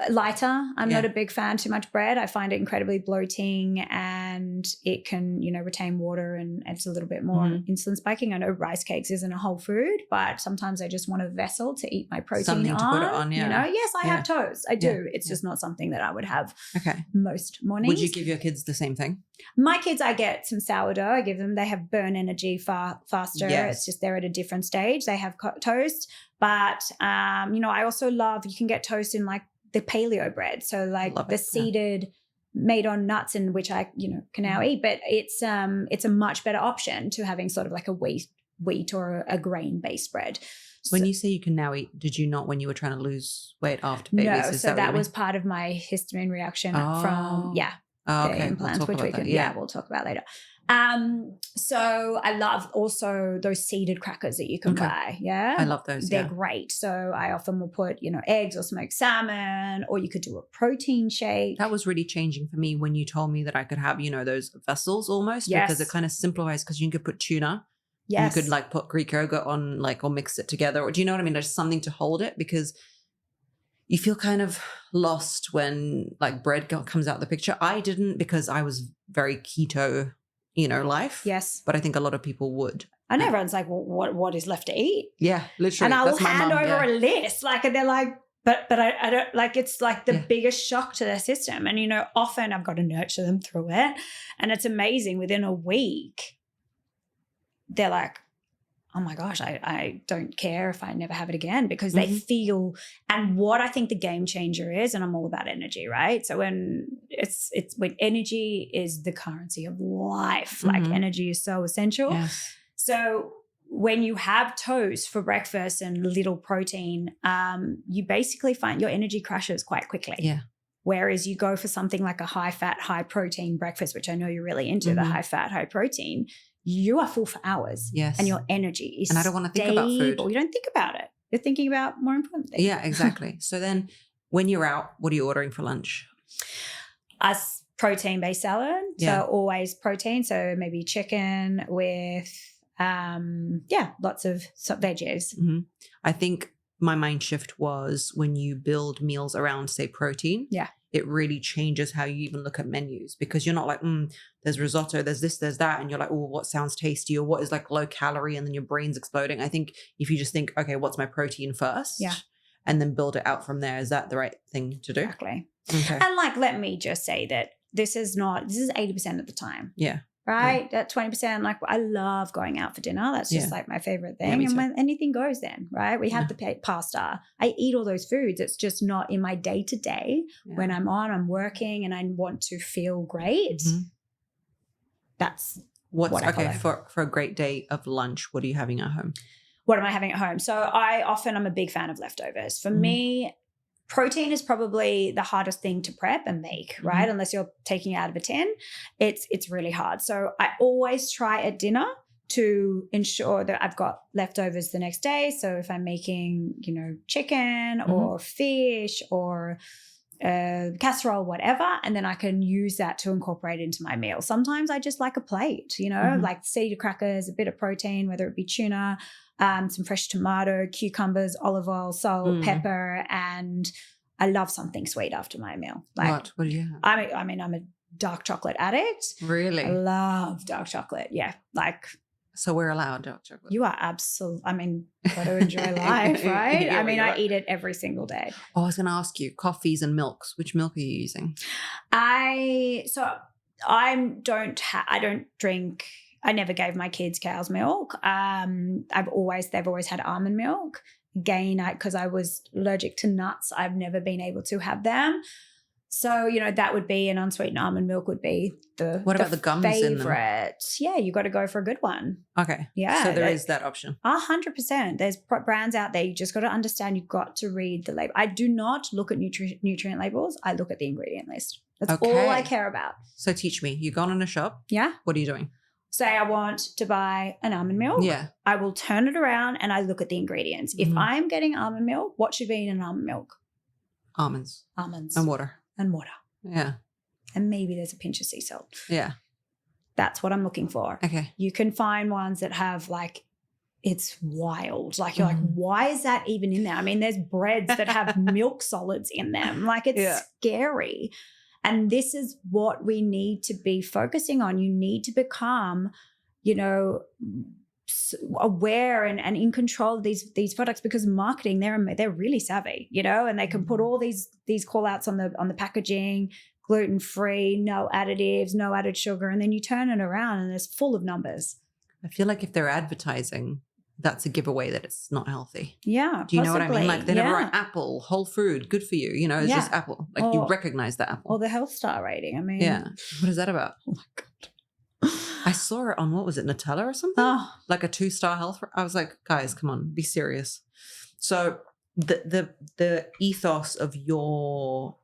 Lighter. I'm not a big fan too much bread. I find it incredibly bloating, and it can, retain water, and it's a little bit more insulin spiking. I know rice cakes isn't a whole food, but sometimes I just want a vessel to eat my protein Something on. to put it on, yeah. Yes, I have toast. I do. It's just not something that I would have most mornings. Would you give your kids the same thing? My kids, I get some sourdough. I give them, they have burn energy faster. Yes. It's just they're at a different stage. They have toast. But, I also love, you can get toast in like the paleo bread. So like the seeded, made on nuts, and which I, can now eat. But it's a much better option to having sort of like a wheat or a grain-based bread. When you say you can now eat, did you not when you were trying to lose weight after babies? No, so that was part of my histamine reaction from, the implants, which we can, we'll talk about later. So I love also those seeded crackers that you can buy. Yeah. I love those. They're great. So I often will put, eggs or smoked salmon, or you could do a protein shake. That was really changing for me when you told me that I could have, those vessels almost, because it kind of simplifies, because you could put tuna. Yes. You could like put Greek yogurt on, like, or mix it together. Or do you know what I mean? There's something to hold it, because you feel kind of lost when like bread comes out of the picture. I didn't, because I was very keto, life. Yes. But I think a lot of people would. And everyone's like, well, what is left to eat? Yeah, literally. And I'll hand over a list, like, and they're like, but I don't, like, it's like the biggest shock to their system. And, often I've got to nurture them through it. And it's amazing. Within a week, they're like, oh my gosh, I don't care if I never have it again, because they feel, and what I think the game changer is, and I'm all about energy, right? So when when energy is the currency of life, like energy is so essential. Yes. So when you have toast for breakfast and little protein, you basically find your energy crashes quite quickly. Yeah. Whereas you go for something like a high fat, high protein breakfast, which I know you're really into, the high fat, high protein, you are full for hours. Yes. And your energy is and I don't want to think about food. You don't think about it. You're thinking about more important things. Yeah, exactly. So then when you're out, what are you ordering for lunch? A protein-based salad. Yeah. So always protein. So maybe chicken with, lots of veggies. I think my mind shift was when you build meals around, say, protein. Yeah. It really changes how you even look at menus, because you're not like, there's risotto, there's this, there's that. And you're like, oh, what sounds tasty, or what is like low calorie? And then your brain's exploding. I think if you just think, okay, what's my protein first? Yeah. And then build it out from there. Is that the right thing to do? Exactly. Okay. And like, let me just say that this is 80% of the time. Yeah. Right? Yeah. That 20%, like, I love going out for dinner. That's just like my favorite thing. And when anything goes then, right? We have the pasta. I eat all those foods. It's just not in my day-to-day. When I'm working and I want to feel great. That's what I follow. For a great day of lunch, what are you having at home? What am I having at home? So I'm a big fan of leftovers. For me, protein is probably the hardest thing to prep and make, right? Unless you're taking it out of a tin, it's really hard. So I always try at dinner to ensure that I've got leftovers the next day. So if I'm making, chicken or fish or casserole, whatever, and then I can use that to incorporate into my meal. Sometimes I just like a plate, like seeded crackers, a bit of protein, whether it be tuna, some fresh tomato, cucumbers, olive oil, salt, pepper, and I love something sweet after my meal. Like, what do you have? I'm a dark chocolate addict. Really? I love dark chocolate. Yeah. Like, so we're allowed dark chocolate. You are absolutely, got to enjoy life, right? Yeah, I eat it every single day. Oh, I was going to ask you, coffees and milks. Which milk are you using? I don't drink. I never gave my kids cow's milk. They've always had almond milk. Again, because I was allergic to nuts, I've never been able to have them. So, you know, that would be an unsweetened almond milk would be What about the gums in them? favorite. Yeah, you got to go for a good one. Okay. Yeah. So there is that option. 100%. There's brands out there. You just got to understand, you've got to read the label. I do not look at nutrient labels. I look at the ingredient list. That's all I care about. So teach me. You've gone in a shop. Yeah. What are you doing? Say I want to buy an almond milk. Yeah. I will turn it around and I look at the ingredients. If I'm getting almond milk, what should be in an almond milk? Almonds. Almonds. And water. And water. Yeah. And maybe there's a pinch of sea salt. Yeah. That's what I'm looking for. Okay. You can find ones that have like, it's wild. Like you're like, why is that even in there? I mean, there's breads that have milk solids in them. Like it's scary. And this is what we need to be focusing on. You need to become, you know, aware and in control of these products, because marketing, they're really savvy, you know, and they can put all these call outs on the packaging, gluten-free, no additives, no added sugar, and then you turn it around and it's full of numbers. I feel like if they're advertising, that's a giveaway that it's not healthy. Yeah. Do you know what I mean? Like they never write apple, whole food, good for you. You know, it's just apple. Like you recognize the apple. Or the health star rating. I mean. Yeah. What is that about? Oh my God. I saw it on, what was it, Nutella or something? Oh. Like a 2-star health. I was like, guys, come on, be serious. So the ethos of your,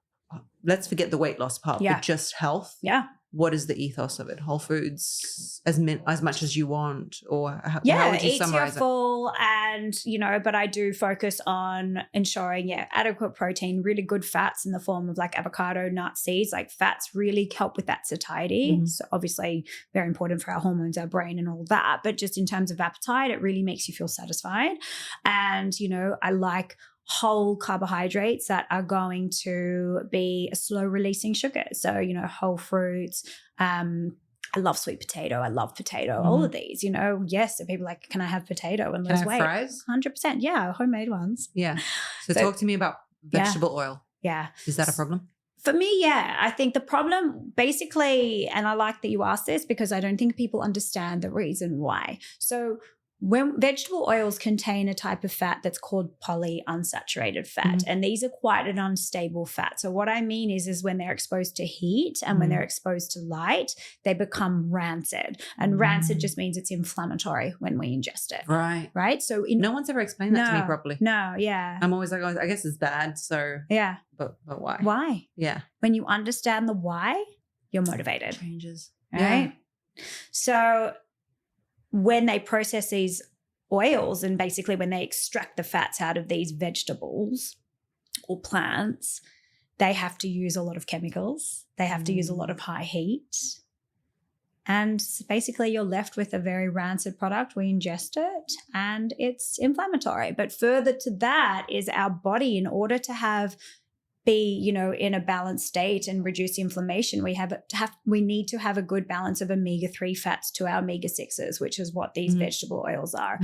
let's forget the weight loss part, but just health. Yeah. What is the ethos of it? Whole foods as much as you want, or how would you summarize you're full, and you know, but I do focus on ensuring adequate protein, really good fats in the form of like avocado, nuts, seeds. Like fats really help with that satiety. So obviously very important for our hormones, our brain, and all that. But just in terms of appetite, it really makes you feel satisfied. And you know, I like whole carbohydrates that are going to be a slow releasing sugar. So, you know, whole fruits. I love sweet potato. I love potato. All of these, you know, yes. So people are like, can I have potato and lose weight? Fries? 100%. Yeah. Homemade ones. Yeah. So talk to me about vegetable oil. Yeah. Is that a problem? For me, yeah. I think the problem basically, and I like that you asked this because I don't think people understand the reason why. So when vegetable oils contain a type of fat that's called polyunsaturated fat, and these are quite an unstable fat. So what I mean is when they're exposed to heat and when they're exposed to light, they become rancid. And rancid just means it's inflammatory when we ingest it. Right. Right. So no one's ever explained that to me properly. No. Yeah. I'm always like, oh, I guess it's bad. So yeah. But why? Why? Yeah. When you understand the why, you're motivated. Changes. Right. Yeah. So when they process these oils and basically when they extract the fats out of these vegetables or plants, they have to use a lot of chemicals. They have to use a lot of high heat. And basically you're left with a very rancid product. We ingest it and it's inflammatory. But further to that is our body, in order to be, you know, in a balanced state and reduce inflammation, we need to have a good balance of omega-3 fats to our omega-6s, which is what these vegetable oils are.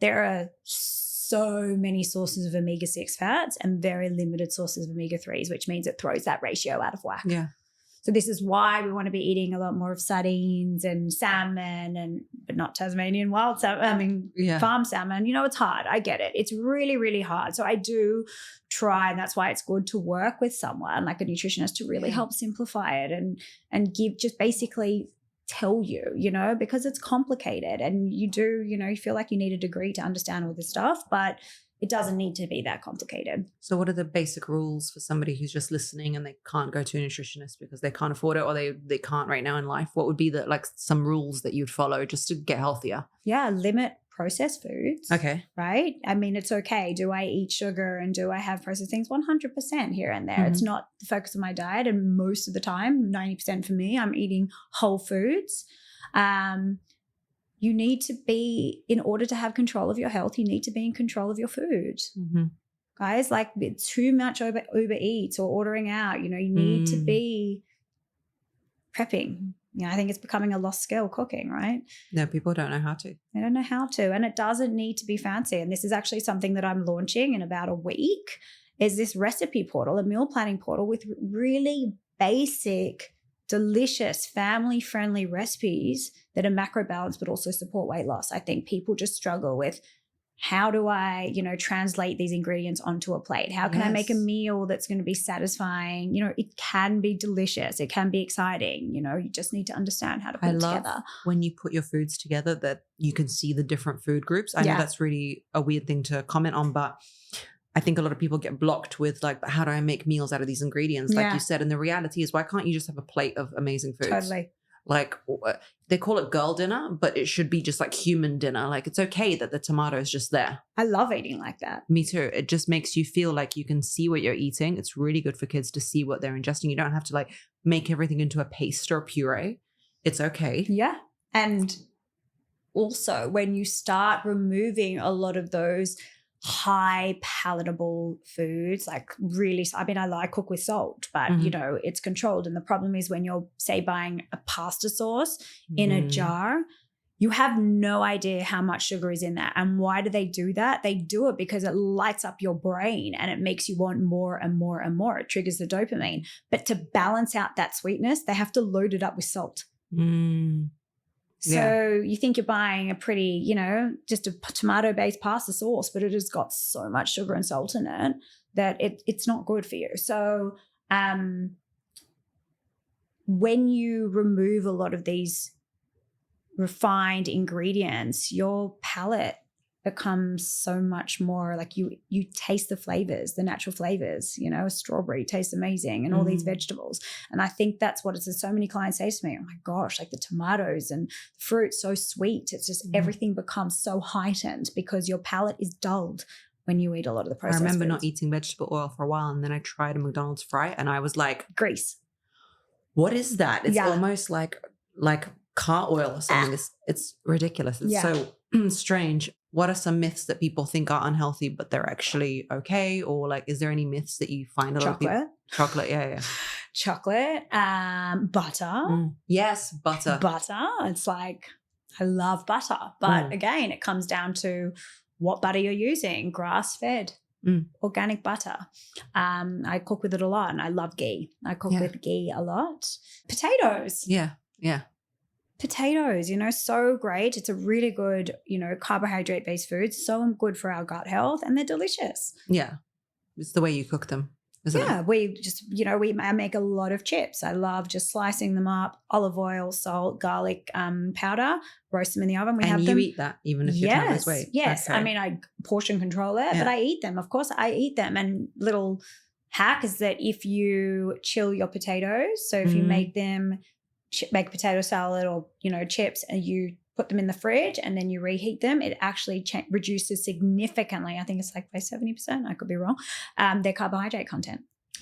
There are so many sources of omega-6 fats and very limited sources of omega-3s, which means it throws that ratio out of whack. Yeah. So this is why we want to be eating a lot more of sardines and salmon, but not Tasmanian wild salmon. I mean, farm salmon. You know, it's hard. I get it. It's really, really hard. So I do try, and that's why it's good to work with someone like a nutritionist to really help simplify it and give, just basically tell you, you know, because it's complicated and you do, you know, you feel like you need a degree to understand all this stuff, but it doesn't need to be that complicated. So what are the basic rules for somebody who's just listening and they can't go to a nutritionist because they can't afford it, or they can't right now in life? What would be some rules that you'd follow just to get healthier? Yeah, limit processed foods. Okay. Right? I mean, it's okay. Do I eat sugar and do I have processed things? 100% here and there. It's not the focus of my diet. And most of the time, 90% for me, I'm eating whole foods. You need to be, in order to have control of your health, you need to be in control of your food. Guys, like too much Uber Eats or ordering out, you know, you need to be prepping. You know, I think it's becoming a lost skill, cooking, right? No, people don't know how to. They don't know how to. And it doesn't need to be fancy. And this is actually something that I'm launching in about a week, is this recipe portal, a meal planning portal with really basic, delicious, family-friendly recipes that are macro balanced but also support weight loss. I think people just struggle with how do I, translate these ingredients onto a plate? How can I make a Yes. meal that's going to be satisfying? It can be delicious. It can be exciting. You just need to understand how to put I it love together. when you put your foods together that you can see the different food groups. I know Yeah. that's really a weird thing to comment on, but I think a lot of people get blocked with like, but how do I make meals out of these ingredients? Like Yeah. you said, and the reality is, why can't you just have a plate of amazing foods? Totally. Like they call it girl dinner, but it should be just like human dinner. Like it's okay that the tomato is just there. I love eating like that. Me too. It just makes you feel like you can see what you're eating. It's really good for kids to see what they're ingesting. You don't have to like make everything into a paste or a puree. It's okay. Yeah. And also when you start removing a lot of those high palatable foods, like really, I cook with salt, but it's controlled. And the problem is when you're, say, buying a pasta sauce in a jar, you have no idea how much sugar is in that. And why do they do that? They do it because it lights up your brain and it makes you want more and more and more. It triggers the dopamine. But to balance out that sweetness, they have to load it up with salt. So you think you're buying a pretty, just a tomato-based pasta sauce, but it has got so much sugar and salt in it that it's not good for you. So when you remove a lot of these refined ingredients, your palate becomes so much more like you taste the flavors, the natural flavors. Strawberry tastes amazing and all these vegetables. And I think that's what it's. So many clients say to me, oh my gosh, like the tomatoes and fruit, so sweet. It's just everything becomes so heightened because your palate is dulled when you eat a lot of the processed I remember foods. not eating vegetable oil for a while, and then I tried a McDonald's fry and I was like, grease. What is that? It's almost like car oil or something. It's ridiculous. It's so strange. What are some myths that people think are unhealthy, but they're actually okay? Or like, is there any myths that you find a lot of people? Chocolate, yeah. Chocolate, butter. Yes, butter. Butter. It's like, I love butter. But again, it comes down to what butter you're using. Grass-fed, organic butter. I cook with it a lot and I love ghee. I cook with ghee a lot. Potatoes. Yeah. Potatoes, so great. It's a really good, carbohydrate-based food. So good for our gut health and they're delicious. Yeah. It's the way you cook them, isn't it? Yeah, we just, I make a lot of chips. I love just slicing them up, olive oil, salt, garlic powder, roast them in the oven. And you eat that even if you're trying to lose weight? Yes. Okay. I mean, I portion control it, but I eat them. Of course, I eat them. And little hack is that if you chill your potatoes, so if you make them, make potato salad or, chips and you put them in the fridge and then you reheat them, it actually reduces significantly. I think it's like by 70%. I could be wrong. Their carbohydrate content.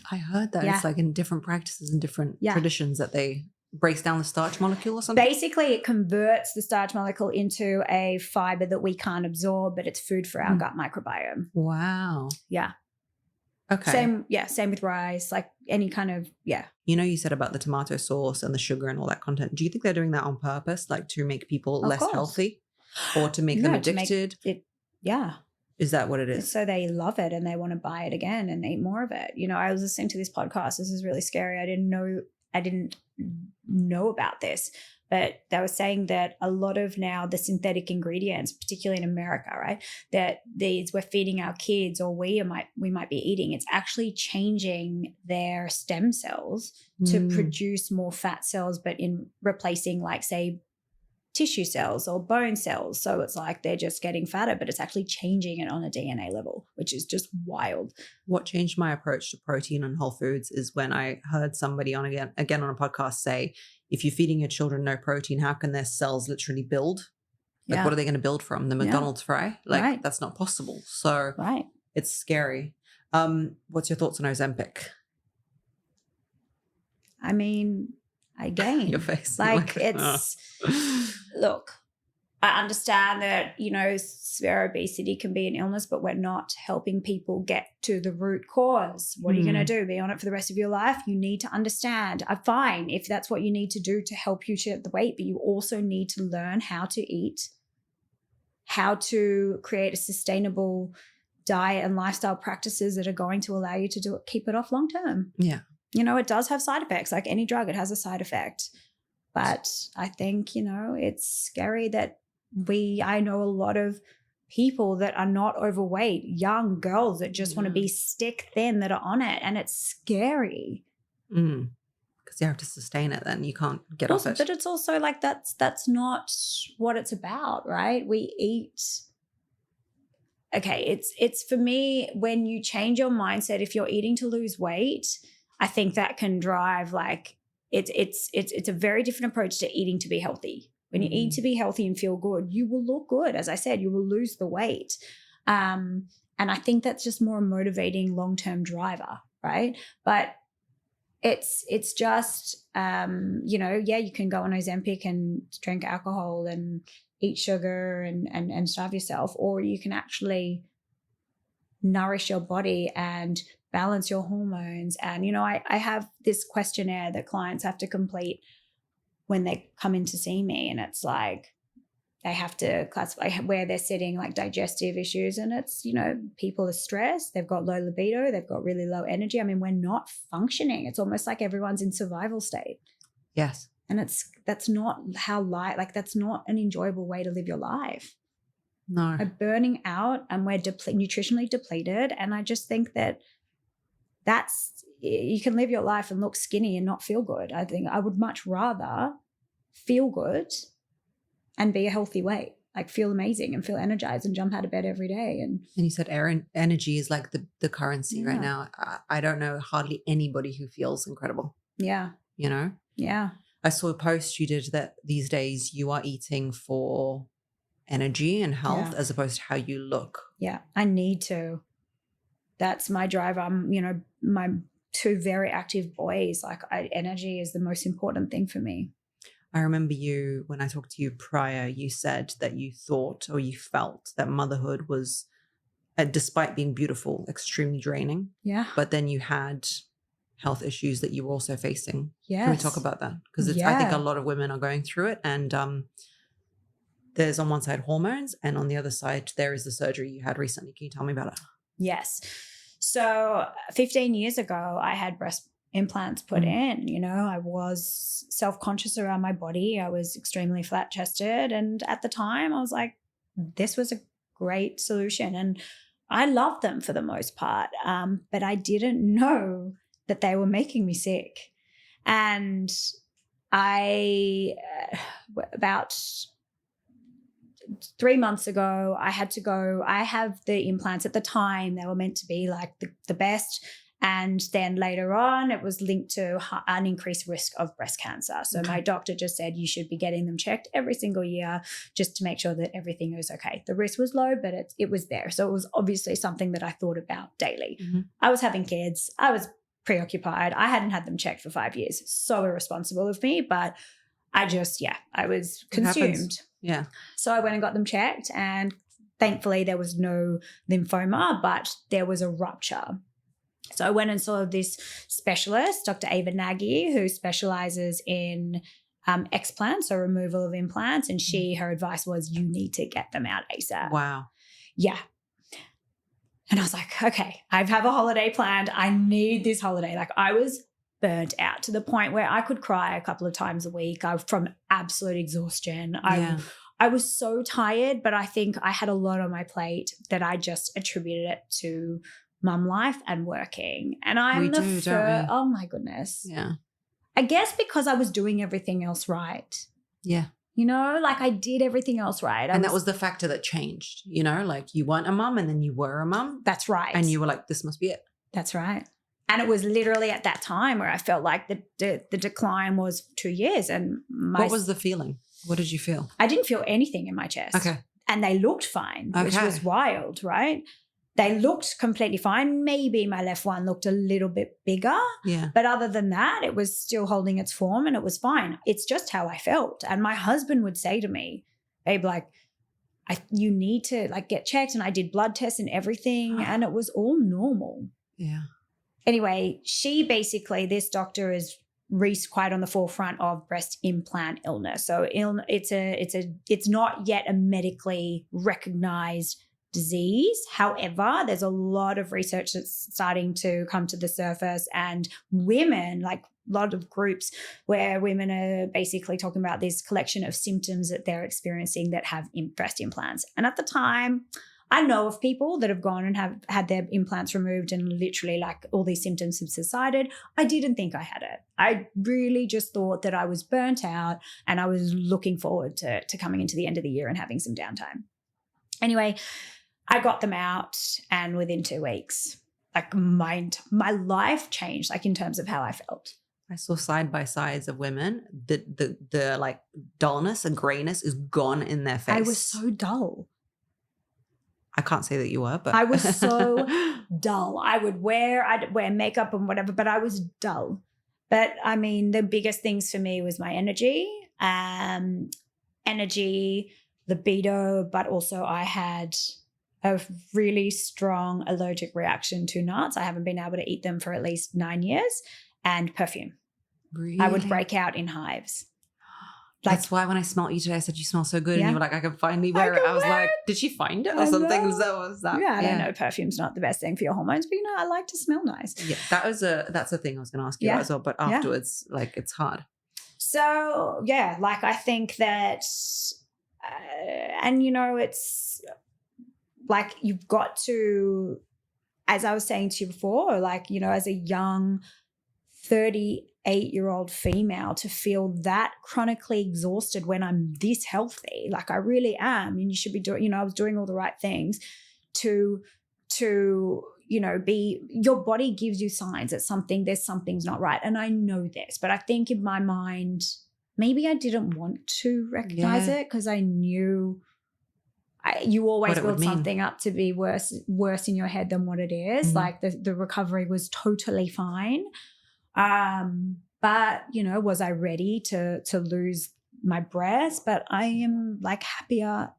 I heard that. It's like in different practices and different traditions that they breaks down the starch molecule or something. Basically, it converts the starch molecule into a fiber that we can't absorb, but it's food for our gut microbiome. Wow. Yeah. Okay. Same with rice, like any kind of, You said about the tomato sauce and the sugar and all that content. Do you think they're doing that on purpose, like to make people less healthy or to make them addicted? Is that what it is? So they love it and they want to buy it again and eat more of it. I was listening to this podcast. This is really scary. I didn't know about this. But they were saying that a lot of now the synthetic ingredients, particularly in America, right, that these we're feeding our kids or we might be eating, it's actually changing their stem cells to produce more fat cells, but in replacing like, say, tissue cells or bone cells. So it's like they're just getting fatter, but it's actually changing it on a DNA level, which is just wild. What changed my approach to protein and whole foods is when I heard somebody on a podcast say, if you're feeding your children no protein, how can their cells literally build? Like, what are they going to build from? The McDonald's fry? Like, that's not possible. So it's scary. What's your thoughts on Ozempic? I mean, again, your face. Like it's, look, I understand that, severe obesity can be an illness, but we're not helping people get to the root cause. What are you going to do? Be on it for the rest of your life? You need to understand. Fine, if that's what you need to do to help you shed the weight, but you also need to learn how to eat, how to create a sustainable diet and lifestyle practices that are going to allow you to keep it off long term. Yeah. It does have side effects. Like any drug, it has a side effect. But I think, it's scary that I know a lot of people that are not overweight, young girls that just want to be stick thin that are on it. And it's scary. Because you have to sustain it, then you can't get off it. But it's also like that's not what it's about, right? We eat. Okay, it's for me, when you change your mindset, if you're eating to lose weight, I think that can drive like it's a very different approach to eating to be healthy. When you eat to be healthy and feel good, you will look good. As I said, you will lose the weight. And I think that's just more a motivating long-term driver, right? But it's just, you can go on Ozempic and drink alcohol and eat sugar and starve yourself, or you can actually nourish your body and balance your hormones. And, I have this questionnaire that clients have to complete when they come in to see me, and it's like they have to classify where they're sitting, like digestive issues. And it's, people are stressed, they've got low libido, they've got really low energy. I mean, we're not functioning. It's almost like everyone's in survival state. Yes. And that's not that's not an enjoyable way to live your life. No. We're burning out and we're nutritionally depleted. And I just think you can live your life and look skinny and not feel good. I think I would much rather feel good and be a healthy weight, like feel amazing and feel energized and jump out of bed every day. And you said energy is like the currency right now. I don't know hardly anybody who feels incredible. Yeah. Yeah. I saw a post you did that these days you are eating for energy and health as opposed to how you look. Yeah, I need to. That's my drive. I'm, my two very active boys, energy is the most important thing for me. I remember when I talked to you prior, you said that you thought or you felt that motherhood was, despite being beautiful, extremely draining. Yeah. But then you had health issues that you were also facing. Yes. Can we talk about that? Because I think a lot of women are going through it. And there's on one side hormones, and on the other side, there is the surgery you had recently. Can you tell me about it? Yes. So 15 years ago, I had breast implants put in. I was self-conscious around my body. I was extremely flat-chested. And at the time, I was like, this was a great solution. And I loved them for the most part. But I didn't know that they were making me sick. And about 3 months ago, I had to go. I have the implants at the time. They were meant to be like the best. And then later on, it was linked to an increased risk of breast cancer. So my doctor just said you should be getting them checked every single year just to make sure that everything was okay. The risk was low, but it was there. So it was obviously something that I thought about daily. I was having kids. I was preoccupied. I hadn't had them checked for 5 years. So irresponsible of me, but I was consumed. Yeah. So I went and got them checked, and thankfully there was no lymphoma, but there was a rupture. So I went and saw this specialist, Dr. Ava Nagy, who specializes in explants, so removal of implants. And her advice was, you need to get them out ASAP. Wow. Yeah. And I was like, okay, I have a holiday planned. I need this holiday. Like, I was burnt out to the point where I could cry a couple of times a week from absolute exhaustion. I was so tired, but I think I had a lot on my plate that I just attributed it to mum life and working. And I'm oh my goodness. Yeah. I guess because I was doing everything else right. Yeah. I did everything else right. And that was the factor that changed, like you weren't a mum and then you were a mum. That's right. And you were like, this must be it. That's right. And it was literally at that time where I felt like the decline was 2 years. And what was the feeling? What did you feel? I didn't feel anything in my chest. Okay. And they looked fine, which was wild, right? They looked completely fine. Maybe my left one looked a little bit bigger. Yeah. But other than that, it was still holding its form and it was fine. It's just how I felt. And my husband would say to me, babe, you need to get checked. And I did blood tests and everything and it was all normal. Yeah. Anyway, this doctor is quite on the forefront of breast implant illness. So it's not yet a medically recognized disease. However, there's a lot of research that's starting to come to the surface, and women, like a lot of groups where women are basically talking about this collection of symptoms that they're experiencing that have breast implants. And at the time, I know of people that have gone and have had their implants removed and literally like all these symptoms have subsided. I didn't think I had it. I really just thought that I was burnt out and I was looking forward to coming into the end of the year and having some downtime. Anyway, I got them out, and within 2 weeks, like my life changed, like in terms of how I felt. I saw side by sides of women. The like dullness and grayness is gone in their face. I was so dull. I can't say that you were, but I was so dull. I'd wear makeup and whatever, but I was dull. But I mean, the biggest things for me was my energy, libido, but also I had a really strong allergic reaction to nuts. I haven't been able to eat them for at least 9 years, and perfume. Really? I would break out in hives. That's why when I smelled you today, I said, you smell so good. Yeah. And you were like, I can finally wear it. I was like, did she find it or something? So was that? Yeah, I don't know. Perfume's not the best thing for your hormones, but I like to smell nice. Yeah, that's a thing I was going to ask you as well. But afterwards, like, it's hard. So, yeah, like I think that, and it's like you've got to, as I was saying to you before, like, as a young 38-year-old female, to feel that chronically exhausted when I'm this healthy, like I really am, and you should be doing, I was doing all the right things to be, your body gives you signs that something's not right. And I know this, but I think in my mind, maybe I didn't want to recognize it because I knew you always build something up to be worse in your head than what it is. Mm-hmm. Like the recovery was totally fine. But was I ready to lose my breast? But I am like happier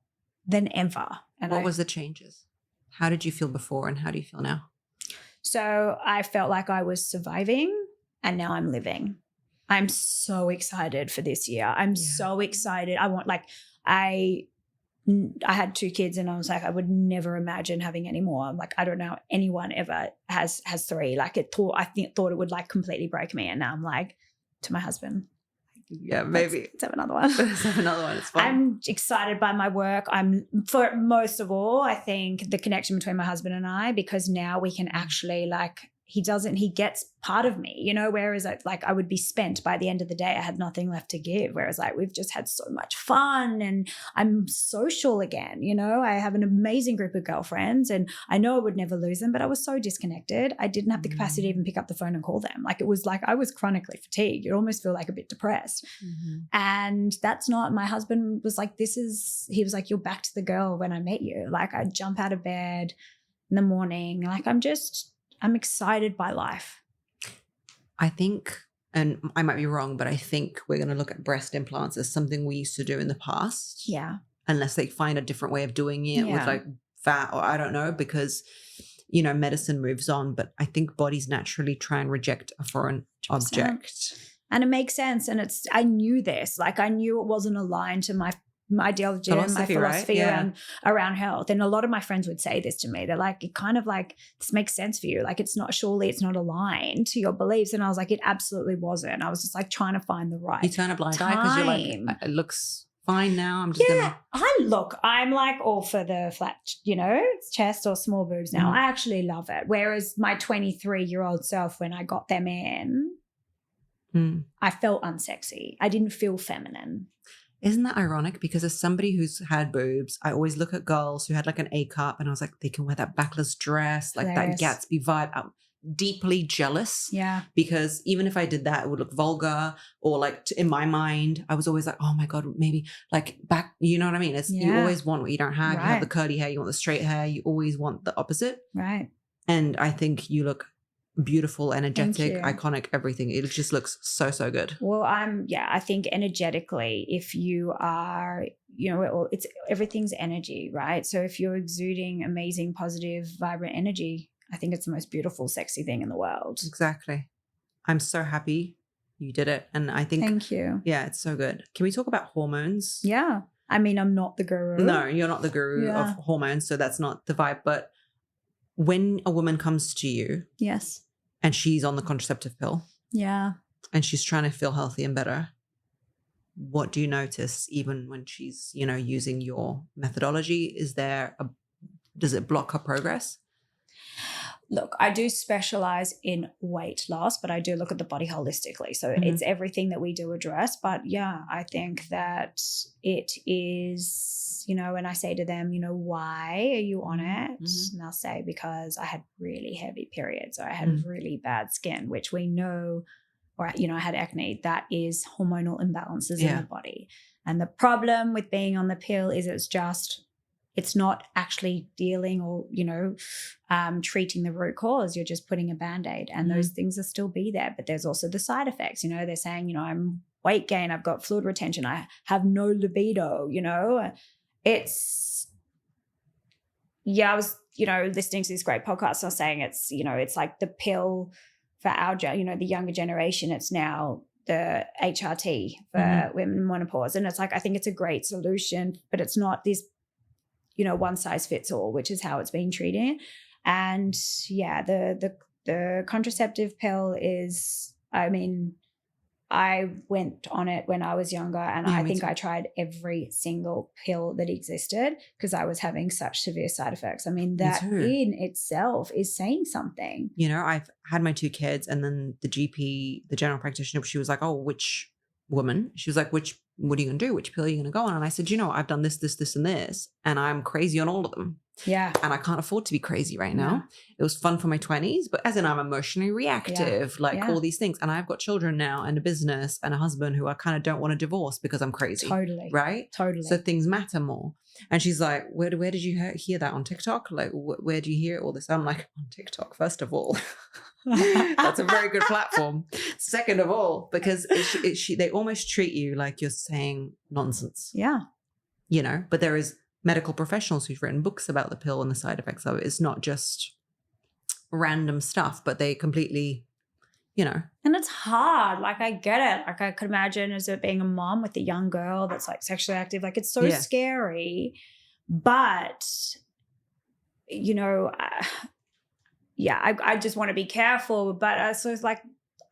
than ever. And what was the changes? How did you feel before and how do you feel now? So I felt like I was surviving and now I'm living. I'm so excited for this year. I'm so excited. I had 2 kids and I was like, I would never imagine having any more. I'm like, I don't know anyone ever has 3. Like I thought it would like completely break me. And now I'm like, to my husband, yeah, maybe let's have another one. Let's have another one. It's fun. I'm excited by my work. For most of all, I think the connection between my husband and I, because now we can actually he gets part of me, whereas I would be spent by the end of the day. I had nothing left to give. Whereas we've just had so much fun and I'm social again. I have an amazing group of girlfriends and I know I would never lose them, but I was so disconnected. I didn't have the capacity to even pick up the phone and call them. Like it was like I was chronically fatigued. You almost feel like a bit depressed. Mm-hmm. And that's not, my husband was like, he was like, you're back to the girl when I met you. Like I'd jump out of bed in the morning. Like I'm excited by life. I think, and I might be wrong, but I think we're going to look at breast implants as something we used to do in the past. Yeah. Unless they find a different way of doing it with like fat or I don't know, because, medicine moves on. But I think bodies naturally try and reject a foreign 100%. Object. And it makes sense. And I knew this, like I knew it wasn't aligned to my ideology and my philosophy around health. And a lot of my friends would say this to me. They're like, it kind of like, this makes sense for you. Like it's not aligned to your beliefs. And I was like, it absolutely wasn't. I was just like trying to find the right. You turn a blind eye because you're like, it looks fine now. I'm just I'm like all for the flat, chest or small boobs now. I actually love it. Whereas my 23-year-old self, when I got them in, I felt unsexy. I didn't feel feminine. Isn't that ironic? Because as somebody who's had boobs, I always look at girls who had like an A cup and I was like, they can wear that backless dress, like that Gatsby vibe. I'm deeply jealous. Yeah. Because even if I did that, it would look vulgar or like in my mind, I was always like, oh my God, maybe like back, you know what I mean? You always want what you don't have. Right. You have the curly hair, you want the straight hair, you always want the opposite. Right. And I think you look beautiful, energetic, iconic, everything. It just looks so, so good. Well, I think energetically, if you are, everything's energy, right? So if you're exuding amazing, positive, vibrant energy, I think it's the most beautiful, sexy thing in the world. Exactly. I'm so happy you did it. And I think, thank you. Yeah, it's so good. Can we talk about hormones? Yeah. I mean, I'm not the guru. No, you're not the guru of hormones, so that's not the vibe. But when a woman comes to you, Yes. and she's on the contraceptive pill, and she's trying to feel healthy and better, what do you notice even when she's, using your methodology? Does it block her progress? Look, I do specialize in weight loss, but I do look at the body holistically. So it's everything that we do address. But yeah, I think that it is, when I say to them, why are you on it? And they'll say, because I had really heavy periods, or I had really bad skin, which we know, or, I had acne. That is hormonal imbalances in the body. And the problem with being on the pill is it's not actually dealing or, treating the root cause. You're just putting a Band-Aid, and those things will still be there. But there's also the side effects. They're saying, I'm weight gain, I've got fluid retention, I have no libido, I was, listening to this great podcast. I was saying it's like the pill for our, the younger generation. It's now the HRT for women in menopause. And it's like, I think it's a great solution, but it's not this, one size fits all, which is how it's being treated. And the contraceptive pill is, I went on it when I was younger, and I think I tried every single pill that existed because I was having such severe side effects. That in itself is saying something. I've had my 2 kids, and then the GP, the general practitioner, she was like, oh, which woman? She was like, what are you going to do? Which pill are you going to go on? And I said, I've done this, this, this, and this, and I'm crazy on all of them. Yeah. And I can't afford to be crazy right now. It was fun for my 20s, but as in I'm emotionally reactive, all these things. And I've got children now and a business and a husband who I kind of don't want to divorce because I'm crazy. Totally. Right? Totally. So things matter more. And she's like, where did you hear that? On TikTok? Like, where do you hear all this? I'm like, on TikTok, first of all. That's a very good platform. Second of all, because they almost treat you like you're saying nonsense. Yeah. But there is medical professionals who've written books about the pill and the side effects of it. It's not just random stuff, but they completely, And it's hard. Like, I get it. Like, I could imagine as it being a mom with a young girl that's like sexually active. Like, it's so scary. But, I just want to be careful. But so it's like,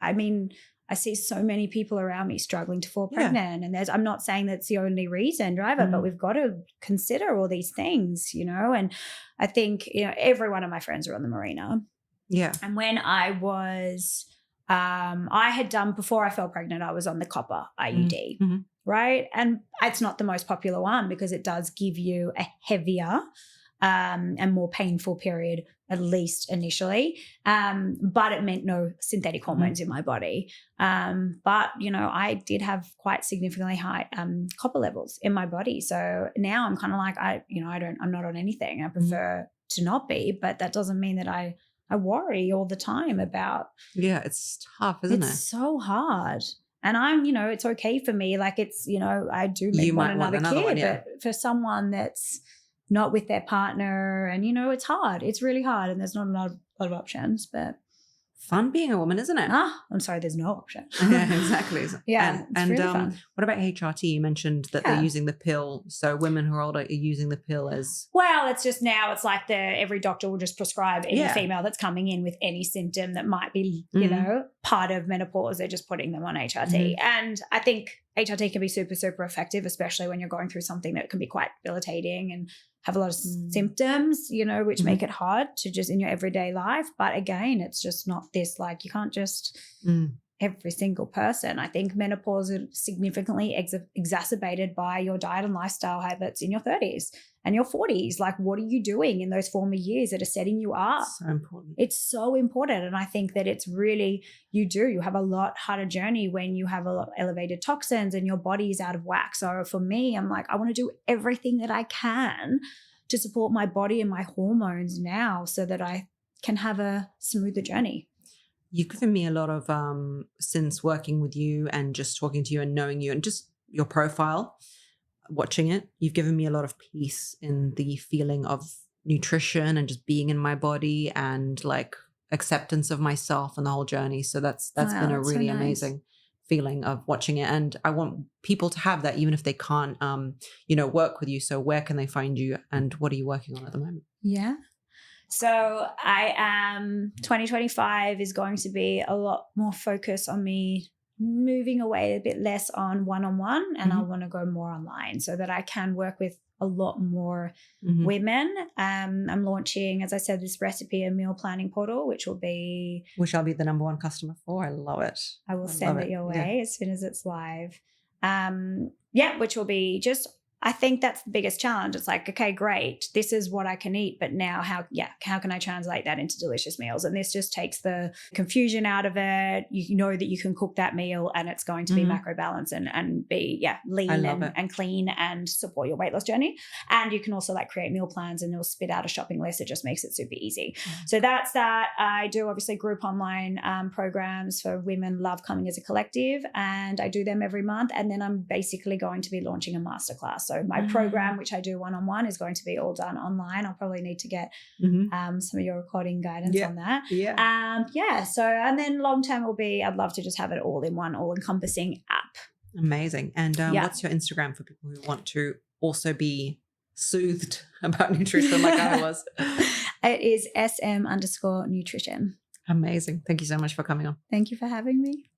I see so many people around me struggling to fall pregnant. And I'm not saying that's the only reason, driver, but we've got to consider all these things, and I think, every one of my friends are on the Marina. Yeah. And when I was, I had done, before I fell pregnant, I was on the copper IUD, right? And it's not the most popular one because it does give you a heavier and more painful period, at least initially. But it meant no synthetic hormones in my body. But, I did have quite significantly high copper levels in my body. So now I'm kind of like, I'm not on anything. I prefer to not be, but that doesn't mean that I worry all the time about. Yeah, it's tough, isn't it? It's so hard. And I'm, it's okay for me. Like, it's, I do want another kid, one, but for someone that's not with their partner, and it's hard. It's really hard, and there's not a lot of options. But fun being a woman, isn't it? I'm sorry, there's no option. Yeah, exactly. Yeah, it's really fun. What about HRT? You mentioned that they're using the pill. So women who are older are using the pill as well. It's just now it's like every doctor will just prescribe any female that's coming in with any symptom that might be part of menopause. They're just putting them on HRT, and I think HRT can be super, super effective, especially when you're going through something that can be quite debilitating and have a lot of symptoms, which make it hard to just in your everyday life. But again, it's just not this, like, you can't just every single person. I think menopause is significantly exacerbated by your diet and lifestyle habits in your 30s and your 40s. Like, what are you doing in those former years that are setting you up? So important. It's so important. And I think that it's really, you have a lot harder journey when you have a lot of elevated toxins and your body is out of whack. So for me, I'm like, I want to do everything that I can to support my body and my hormones now so that I can have a smoother journey. You've given me a lot of, since working with you and just talking to you and knowing you and just your profile, watching it, you've given me a lot of peace in the feeling of nutrition and just being in my body and like acceptance of myself and the whole journey. So that's been a really amazing feeling of watching it. And I want people to have that, even if they can't, work with you. So where can they find you and what are you working on at the moment? Yeah. So I am 2025 is going to be a lot more focus on me moving away a bit less on one-on-one, and I want to go more online so that I can work with a lot more women. I'm launching, as I said, this recipe and meal planning portal, which I'll be the #1 customer for. I love it. I will send it your way as soon as it's live. Which will be just, I think that's the biggest challenge. It's like, okay, great. This is what I can eat, but now how can I translate that into delicious meals? And this just takes the confusion out of it. You know that you can cook that meal and it's going to be macro balanced and be lean and clean and support your weight loss journey. And you can also like create meal plans and it'll spit out a shopping list. It just makes it super easy. So that's that. I do obviously group online programs for women love coming as a collective, and I do them every month. And then I'm basically going to be launching a masterclass. So my program, which I do one-on-one, is going to be all done online. I'll probably need to get some of your recording guidance on that. So, and then long-term will be, I'd love to just have it all in one, all-encompassing app. Amazing. And what's your Instagram for people who want to also be soothed about nutrition like I was? It is SM_nutrition. Amazing. Thank you so much for coming on. Thank you for having me.